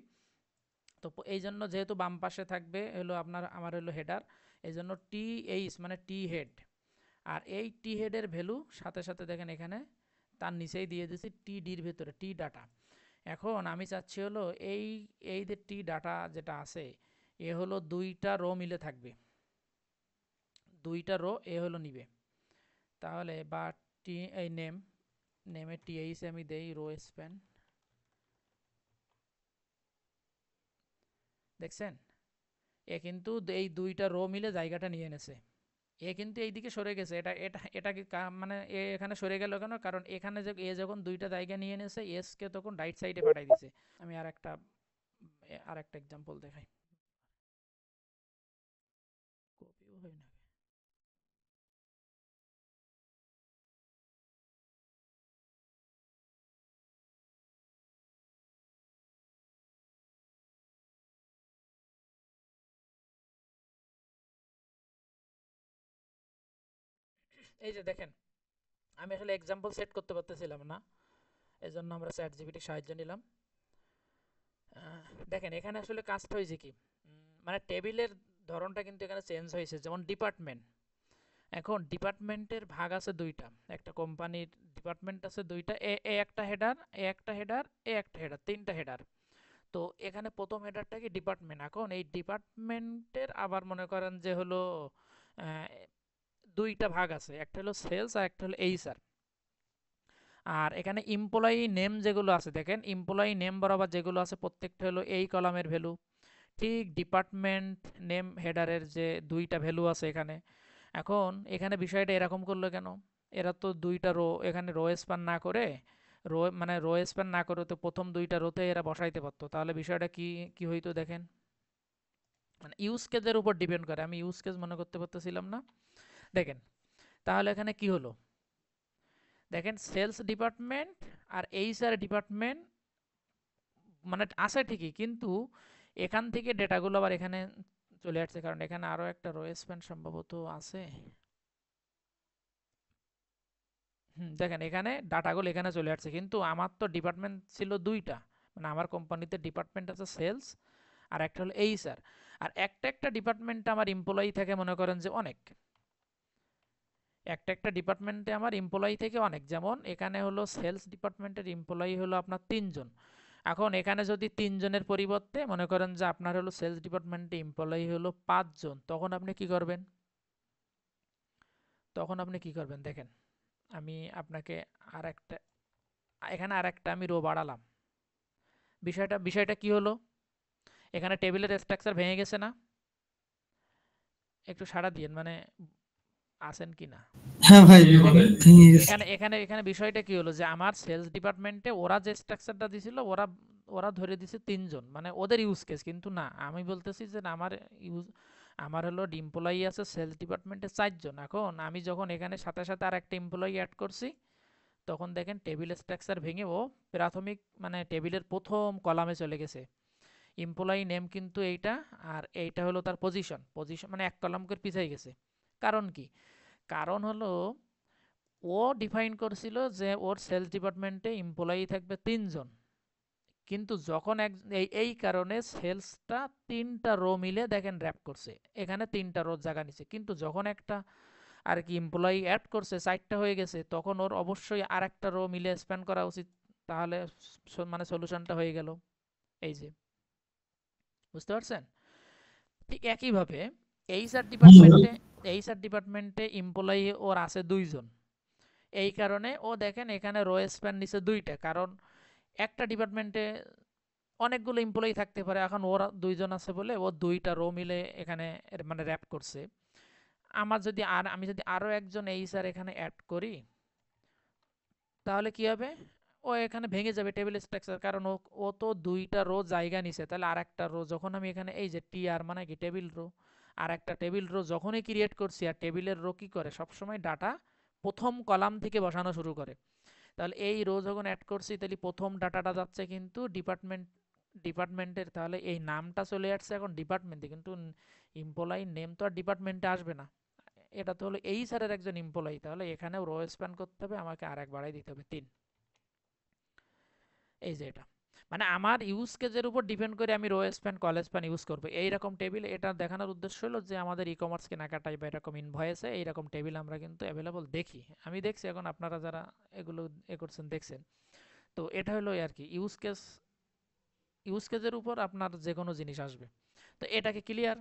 তো এই জন্য যেহেতু বাম পাশে থাকবে হলো আমার হলো হেডার, এই জন্য টি এইচ মানে টি হেড, আর এই টি হেডের ভ্যালু সাথে সাথে দেখেন এখানে তার নিচেই দিয়ে দিয়েছি টি ডির ভেতরে টি ডাটা। এখন আমি চাচ্ছি হলো এই এই যে টি ডাটা যেটা আছে, এ হলো 2টা রো মিলে থাকবে, 2টা রো এ হলো নিবে। তাহলে বা টি এই নেমে টিএইচ আমি দেই রো স্প্যান, দেখছেন এ কিন্তু এই দুইটা রো মিলে জায়গাটা নিয়ে নেছে। এ কিন্তু এইদিকে সরে গেছে, এটা এটা এটা কি মানে এ এখানে সরে গেল কেন? কারণ এখানে যে এ যখন দুইটা জায়গা নিয়ে নেছে, এস কে তখন রাইট সাইডে পাঠাই দিছে। আমি আর একটা এক্সাম্পল দেখাই। কপিও হয় না। এই যে দেখেন, আমি আসলে এক্সাম্পল সেট করতে পারতেছিলাম না, এজন্য আমরা চ্যাট জিপিটির সাহায্য নিলাম। দেখেন এখানে আসলে কাজটা হয়েছে কি, মানে টেবিলের ধরনটা কিন্তু এখানে চেঞ্জ হয়েছে। যেমন ডিপার্টমেন্ট, এখন ডিপার্টমেন্টের ভাগ আছে দুইটা, একটা কোম্পানির ডিপার্টমেন্ট আছে দুইটা, এ এ একটা হেডার, এ একটা হেডার, এ একটা হেডার, তিনটা হেডার। তো এখানে প্রথম হেডারটা কি ডিপার্টমেন্ট। এখন এই ডিপার্টমেন্টের আবার মনে করেন যে হলো আহ, দুইটা ভাগ আছে, একটা হলো সেলস আর একটা হলো এইচআর। আর এখানে এমপ্লয়ি নেম যেগুলো আছে, দেখেন এমপ্লয়ি নেম বরাবর যেগুলো আছে প্রত্যেকটা হলো এই কলামের ভ্যালু। ঠিক ডিপার্টমেন্ট নেম হেডারের যে দুইটা ভ্যালু আছে এখানে। এখন এখানে বিষয়টা এরকম করলো কেন? এরা তো দুইটা রো এখানে রো স্প্যান না করে, রো স্প্যান না করে তো প্রথম দুইটা রোতে এরা বসাইতে পারতো। তাহলে বিষয়টা কি কি হইতো দেখেন, মানে ইউজ কেসের উপর ডিপেন্ড করে। আমি ইউজ কেস মনে করতে পারতেছিলাম না। দেখেন তাহলে এখানে কি হলো, দেখেন সেলস ডিপার্টমেন্ট আর এইচআর ডিপার্টমেন্ট মানে আছে ঠিকই, কিন্তু এখান থেকে ডেটাগুলো আবার এখানে চলে আসছে, কারণ এখানে আরো একটা রো স্প্যান সম্ভবত আছে। দেখেন এখানে ডাটাগুলো এখানে চলে আসছে, কিন্তু আমার তো ডিপার্টমেন্ট ছিল দুইটা, মানে আমার কোম্পানিতে ডিপার্টমেন্ট আছে সেলস আর একটা হলো এইচআর। আর একটা একটা ডিপার্টমেন্টে আমার এমপ্লয়ি থাকে মনে করেন যে অনেক, একটা একটা ডিপার্টমেন্টে আমার এমপ্লয়ি থেকে অনেক। যেমন এখানে হলো সেলস ডিপার্টমেন্টের এমপ্লয়ি হলো আপনার 3 জন। এখন এখানে যদি 3 জনের পরিবর্তে মনে করেন যে আপনার হলো সেলস ডিপার্টমেন্টে এমপ্লয়ি হলো 5 জন, তখন আপনি কি করবেন? দেখেন আমি আপনাকে আর একটা, এখানে আর একটা আমি রো বাড়ালাম। বিষয়টা কি হলো, এখানে টেবিলের স্ট্রাকচার ভেঙে গেছে না? একটু সাড়া দিয়েন, মানে আছেন কি না? হ্যাঁ ভাই, দেখেন ভেঙে গেছে। এখানে এখানে এখানে বিষয়টা কি হলো, যে আমার সেলস ডিপার্টমেন্টে ওরা যে স্ট্রাকচারটা দিছিল, ওরা ওরা ধরে দিছে 3 জন, মানে ওদের ইউজ কেস। কিন্তু না, আমি বলতেছি যে আমার হলো এমপ্লয়ি আছে সেলস ডিপার্টমেন্টে 4 জন। এখন আমি যখন এখানে সাথে সাথে আর একটা এমপ্লয়ি অ্যাড করছি, তখন দেখেন টেবিল স্ট্রাকচার ভেঙে ও প্রাথমিক মানে টেবিলের প্রথম কলামে চলে গেছে। এমপ্লয়ি নেম কিন্তু এইটা, আর এইটা হলো তার পজিশন, মানে এক কলাম করে পিছাই গেছে। কারণ কি? কারণ হলো ও ডিফাইন করছিল যে ওর সেলস ডিপার্টমেন্টে এমপ্লয়ি থাকবে 3 জন, কিন্তু যখন এই কারণে সেলসটা 3টা রো মিলে দেখেন র্যাপ করছে, এখানে 3টা রো জায়গা নিছে। কিন্তু যখন একটা আর কি এমপ্লয়ি অ্যাড করছে, 4টা হয়ে গেছে, তখন ওর অবশ্যই আর একটা রো মিলে স্প্যান করা উচিত। তাহলে মানে সলিউশনটা হয়ে গেল। এই যে, বুঝতে পারছেন? ঠিক একইভাবে এইচআর ডিপার্টমেন্টে এমপ্লয়ি ওর আছে 2 জন। এই কারণে ও দেখেন এখানে রো স্প্যান নিছে 2টা, কারণ একটা ডিপার্টমেন্টে অনেকগুলো এমপ্লয়ি থাকতে পারে। এখন ওরা 2 জন আছে বলে ও 2টা রো মিলে এখানে মানে র্যাপ করছে। আমি যদি আরো একজন এইচআর এখানে অ্যাড করি, তাহলে কি হবে? ও এখানে ভেঙে যাবে টেবিল স্ট্রাকচার, কারণ ও তো 2টা রো জায়গা নিছে। তাহলে আর একটা রো যখন আমি এখানে এই যে টিআর মানে কি টেবিল রো, আর একটা টেবিল রো যখনই ক্রিয়েট করছি, আর টেবিলের রো কি করে সবসময় ডাটা প্রথম কলাম থেকে বসানো শুরু করে। তাহলে এই রো যখন অ্যাড করছি, তাহলে প্রথম ডাটাটা যাচ্ছে কিন্তু ডিপার্টমেন্টের, তাহলে এই নামটা চলে আসছে এখন ডিপার্টমেন্টে, কিন্তু এমপ্লয়ি নেম তো আর ডিপার্টমেন্টে আসবে না। এটা তো হলো এই স্যারের একজন এমপ্লয়ি, তাহলে এখানেও রো স্প্যান করতে হবে, আমাকে আর এক বাড়াই দিতে হবে 3। এই যে এটা মানে আমার ইউজ কেসের উপর ডিপেন্ড করে আমি rho span call span use করবো। এইরকম টেবিল, এটা দেখানোর উদ্দেশ্য হলো যে আমাদের ই কমার্স কেনাকাটায় বা এরকম ইনভয়েসে এইরকম টেবিল আমরা কিন্তু অ্যাভেলেবল দেখি। আমি দেখছি, এখন আপনারা যারা এগুলো করছেন দেখছেন। তো এটা হলো আর কি ইউজ কেসের উপর আপনার যে কোনো জিনিস আসবে। তো এটাকে ক্লিয়ার,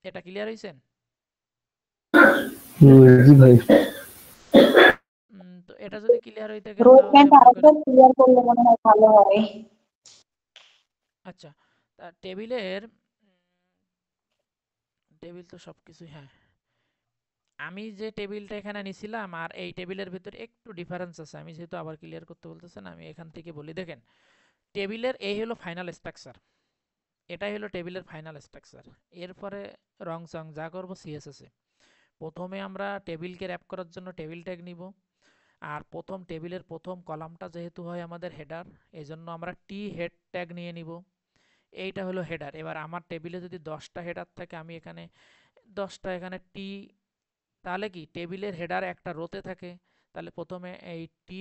এটা ক্লিয়ার হয়েছেন? জি ভাই। তো এটা যদি ক্লিয়ার হয়ে থাকে রোড তাহলে ম্যাপটা মনে করেন, আরেকবার ক্লিয়ার করলে মনে হয় ভালো হয়। আচ্ছা তা টেবিলের টেবিল তো সবকিছুই, হ্যাঁ, আমি যে টেবিলটা এখানে নিছিলাম আর এই টেবিলের ভিতরে একটু ডিফারেন্স আছে। আমি যেহেতু আবার ক্লিয়ার করতে বলতেছেন, আমি এখান থেকে বলি। দেখেন, টেবিলের এই হলো ফাইনাল স্ট্রাকচার, এটাই হলো টেবিলের ফাইনাল স্ট্রাকচার। এরপরে রং চং যা করবো সিএসএস এ। প্রথমে আমরা টেবিলকে র্যাপ করার জন্য টেবিল ট্যাগ নিব। আর প্রথম টেবিলের প্রথম কলামটা যেহেতু হয় আমাদের হেডার, এই জন্য আমরা টি হেড ট্যাগ নিয়ে নিব। এইটা হলো হেডার। এবার আমার টেবিলে যদি 10টা হেডার থাকে, আমি এখানে 10টা এখানে টি, তাহলে কি টেবিলের হেডার একটা রোতে থাকে। তাহলে প্রথমে এই টি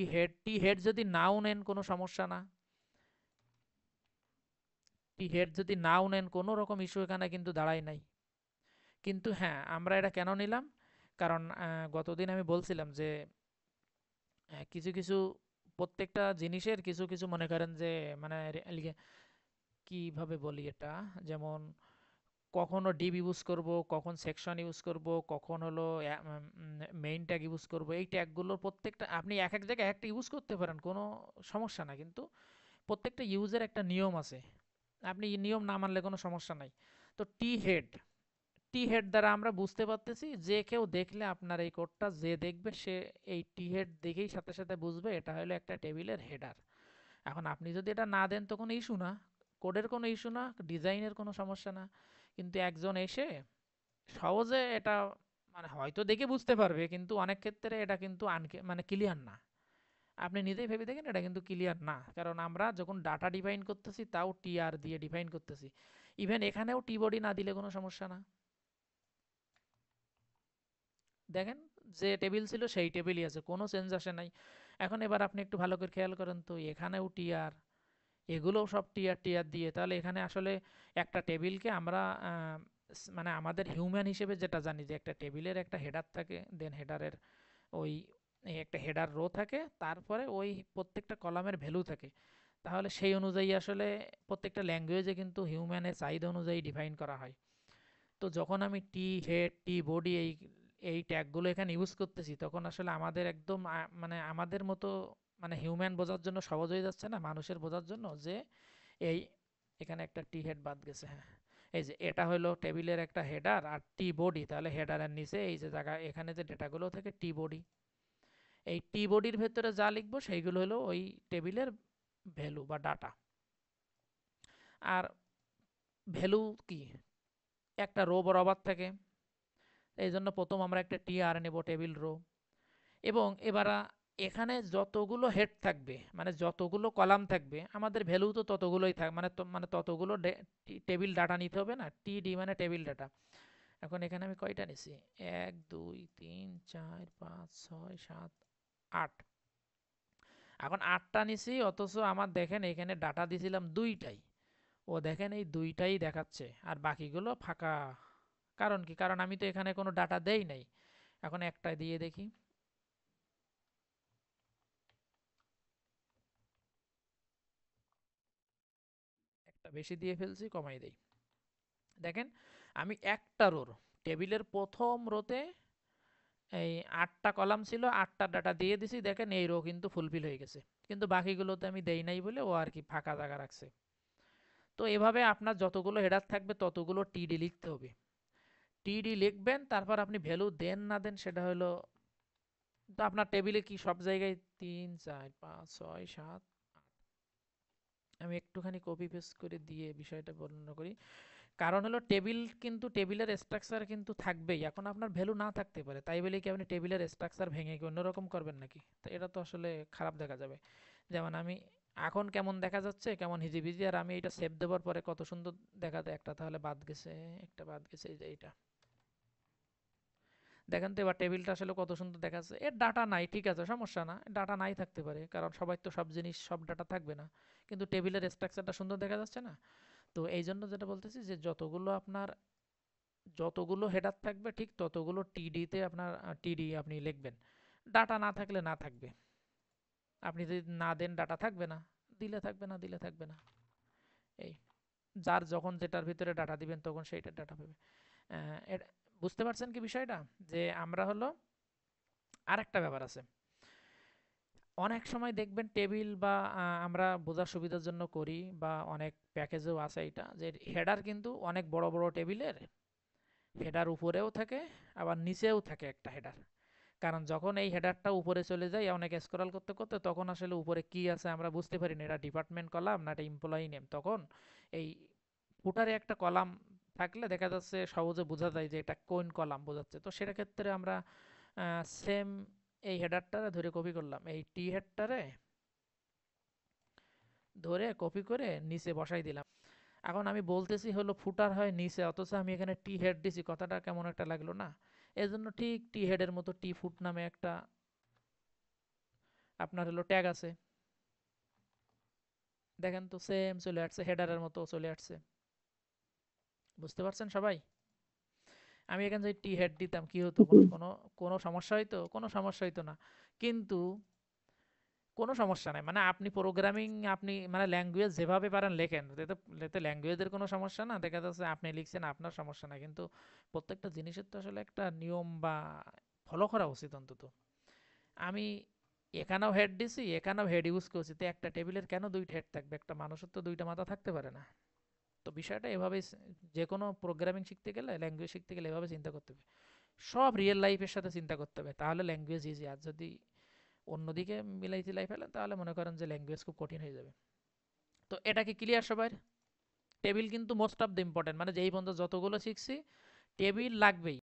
হেড যদি নাও নেন কোনো সমস্যা না। টি হেড যদি নাও নেন কোনো রকম ইস্যু এখানে কিন্তু দাঁড়ায় নাই। কিন্তু হ্যাঁ, আমরা এটা কেন নিলাম, কারণ গতদিন আমি বলছিলাম যে কিছু কিছু প্রত্যেকটা জিনিসের কিছু কিছু মনে করেন যে মানে কিভাবে বলি এটা, যেমন কখনো ডিভ ইউজ করব, কখন সেকশন ইউজ করব, কখন হলো মেইন ট্যাগ ইউজ করব। এই ট্যাগগুলোর প্রত্যেকটা আপনি এক এক জায়গায় একটা ইউজ করতে পারেন, কোনো সমস্যা না, কিন্তু প্রত্যেকটা ইউজের একটা নিয়ম আছে। আপনি এই নিয়ম না মানলে কোনো সমস্যা নাই। তো টি হেড দ্বারা আমরা বুঝতে পারতেছি, যে কেউ দেখলে আপনার এই কোডটা যে দেখবে সে এই টি হেড দেখেই সাথে সাথে বুঝবে এটা হলো একটা টেবিলের হেডার। এখন আপনি যদি এটা না দেন তো কোনো ইস্যু না, কোডের কোনো ইস্যু না, ডিজাইনের কোনো সমস্যা না। কিন্তু একজন এসে সহজে এটা মানে হয়তো দেখে বুঝতে পারবে, কিন্তু অনেক ক্ষেত্রে এটা কিন্তু মানে ক্লিয়ার না। আপনি নিজেই ভেবে দেখেন, এটা কিন্তু ক্লিয়ার না, কারণ আমরা যখন ডাটা ডিফাইন করতেছি তাও টি আর দিয়ে ডিফাইন করতেছি। ইভেন এখানেও টি বডি না দিলে কোনো সমস্যা না। দেখেন, যে টেবিল ছিল সেই টেবিলই আছে, কোনো চেঞ্জ আসে নাই। এখন এবার আপনি একটু ভালো করে খেয়াল করেন তো, এখানেও টি আর, এগুলোও সব টিয়ার টিয়ার দিয়ে। তাহলে এখানে আসলে একটা টেবিলকে আমরা মানে আমাদের হিউম্যান হিসেবে যেটা জানি যে একটা টেবিলের একটা হেডার থাকে, দেন হেডারের ওই একটা হেডার রো থাকে, তারপরে ওই প্রত্যেকটা কলামের ভ্যালু থাকে। তাহলে সেই অনুযায়ী আসলে প্রত্যেকটা ল্যাঙ্গুয়েজে কিন্তু হিউম্যানের চাহিদা অনুযায়ী ডিফাইন করা হয়। তো যখন আমি টি হেড টি বডি এই এই ট্যাগগুলো এখানে ইউজ করতেছি, তখন আসলে আমাদের একদম মানে আমাদের মতো মানে হিউম্যান বোঝার জন্য সহজ হয়ে যাচ্ছে না, মানুষের বোঝার জন্য, যে এই এখানে একটা টি হেড বাদ গেছে, হ্যাঁ, এই যে এটা হলো টেবিলের একটা হেডার আর টি বডি, তাহলে হেডারের নিচে এই যে জায়গা এখানে যে ডেটাগুলো থাকে টি বডি, এই টি বডির ভেতরে যা লিখবো সেইগুলো হলো ওই টেবিলের ভ্যালু বা ডাটা। আর ভ্যালু কি, একটা রো বরাবর থাকে, এই জন্য প্রথম আমরা একটা টি আর নেব টেবিল রো। এবং এবার এখানে যতগুলো হেড থাকবে মানে যতগুলো কলাম থাকবে, আমাদের ভ্যালু তো ততগুলোই থাকবে, মানে ততগুলো টেবিল ডাটা নিতে হবে না, টি ডি মানে টেবিল ডাটা। এখন এখানে আমি কয়টা নিছি, 1 2 3 4 5 6 7 8। এখন 8টা নিছি, অথচ আমার দেখেন এখানে ডাটা দিছিলাম 2টাই, ও দেখেন এই 2টাই দেখাচ্ছে আর বাকিগুলো ফাঁকা। কারণ কি, কারণ আমি তো এখানে কোনো ডাটা দেই নাই। এখন একটা দিয়ে দেখি, একটা বেশি দিয়ে ফেলছি, কমাই দেই। দেখেন, আমি একটা রোর টেবিলের প্রথম রোতে এই 8টা কলাম ছিল, 8টা ডাটা দিয়ে দিছি, দেখেন এই রো কিন্তু ফুলফিল হয়ে গেছে। কিন্তু বাকিগুলোতে আমি দেই নাই বলে ও আর কি ফাঁকা জায়গা রাখছে। তো এভাবে আপনার যতগুলো হেডার থাকবে ততগুলো টিডি লিখতে হবে। টিডি লিখবেন, তারপর আপনি ভ্যালু দেন না দেন সেটা হলো, তো আপনার টেবিলে কি সব জায়গায় 3 4 5 6 7। আমি একটুখানি কপি পেস্ট করে দিয়ে বিষয়টা বর্ণনা করি। কারণ হলো টেবিল কিন্তু টেবিলের স্ট্রাকচার কিন্তু থাকবেই। এখন আপনার ভ্যালু না থাকতে পারে, তাই বলে কি আপনি টেবিলের স্ট্রাকচার ভেঙে কি অন্যরকম করবেন নাকি? তো এটা তো আসলে খারাপ দেখা যাবে। যেমন আমি এখন কেমন দেখা যাচ্ছে, কেমন হিজিবিজি, আর আমি এটা সেভ দেওয়ার পরে কত সুন্দর দেখা যায়। একটা তাহলে বাদ গেছে, একটা বাদ গেছে, এই যে এইটা দেখেন তো। এবার টেবিলটা আসলে কত সুন্দর দেখাচ্ছে। এর ডাটা নাই, ঠিক আছে, সমস্যা না, ডাটা নাই থাকতে পারে, কারণ সবাই তো সব জিনিস সব ডাটা থাকবে না, কিন্তু টেবিলের স্ট্রাকচারটা সুন্দর দেখা যাচ্ছে না। তো এই জন্য যেটা বলতেছি যে যতগুলো হেডার থাকবে ঠিক ততগুলো টিডিতে আপনার টিডি আপনি লিখবেন। ডাটা না থাকলে না থাকবে, আপনি যদি না দেন ডাটা থাকবে না, দিলে থাকবে না, দিলে থাকবে না। এই যার যখন যেটার ভিতরে ডাটা দিবেন তখন সেইটার ডাটা পাবে। বুঝতে পারছেন কি বিষয়টা, যে আমরা হলো আরেকটা ব্যাপার আছে। অনেক সময় দেখবেন টেবিল বা আমরা বোঝার সুবিধার জন্য করি বা অনেক প্যাকেজেও আছে এটা যে হেডার কিন্তু অনেক বড় বড় টেবিলের হেডার উপরেও থাকে আবার নিচেও থাকে একটা হেডার। কারণ যখন এই হেডারটা উপরে চলে যায় অনেক স্ক্রল করতে করতে তখন আসলে উপরে কি আছে আমরা বুঝতে পারি না, এটা ডিপার্টমেন্ট কলাম না এটা এমপ্লয়ি নেম। তখন এই ফুটারে একটা কলাম থাকলে দেখা যাচ্ছে সহজে বোঝা যায় যে এটা কোন কলাম বোঝাচ্ছে। তো সেটা ক্ষেত্রে আমরা সেম এই হেডারটারে ধরে কপি করলাম, এই টি হেডটারে ধরে কপি করে নিচে বসাই দিলাম। এখন আমি বলতেছি হলো ফুটার হয় নিচে, অথচ আমি এখানে টি হেড দিছি, কথাটা কেমন একটা লাগলো না? এজন্য ঠিক টি হেডের মতো টি ফুট নামে একটা আপনার হলো ট্যাগ আছে। দেখেন তো সেম চলে আসছে, হেডারের মতো চলে আসছে। বুঝতে পারছেন সবাই? আমি এখানে যদি টি হেড দিতাম কি হতো? কোনো কোনো কোনো সমস্যা হইতো? কোনো সমস্যা হইতো না। কিন্তু কোনো সমস্যা নাই, মানে আপনি প্রোগ্রামিং আপনি মানে ল্যাঙ্গুয়েজ যেভাবে পারেন লেখেন, এতে ল্যাঙ্গুয়েজের কোনো সমস্যা না, দেখা যাচ্ছে আপনি লিখছেন আপনার সমস্যা নাই, কিন্তু প্রত্যেকটা জিনিসের তো আসলে একটা নিয়ম বা ফলো করা উচিত অন্তত। আমি এখানেও হেড দিছি, এখানেও হেড ইউজ করছি, তো একটা টেবিলের কেন দুইটা হেড থাকবে? একটা মানুষের তো দুইটা মাথা থাকতে পারে না। তো বিষয়টা এভাবেই যে কোনো প্রোগ্রামিং শিখতে গেলে, ল্যাঙ্গুয়েজ শিখতে গেলে এভাবে চিন্তা করতে হবে। সব রিয়েল লাইফের সাথে চিন্তা করতে হবে, তাহলে ল্যাঙ্গুয়েজ ইজি। আর যদি অন্যদিকে মিলাই টিলাই ফেলেন তাহলে মনে করেন যে ল্যাঙ্গুয়েজ খুব কঠিন হয়ে যাবে। তো এটা কি ক্লিয়ার সবার? টেবিল কিন্তু মোস্ট অফ দ্য ইম্পর্টেন্ট, মানে যেই পর্যন্ত যতগুলো শিখছি টেবিল লাগবেই।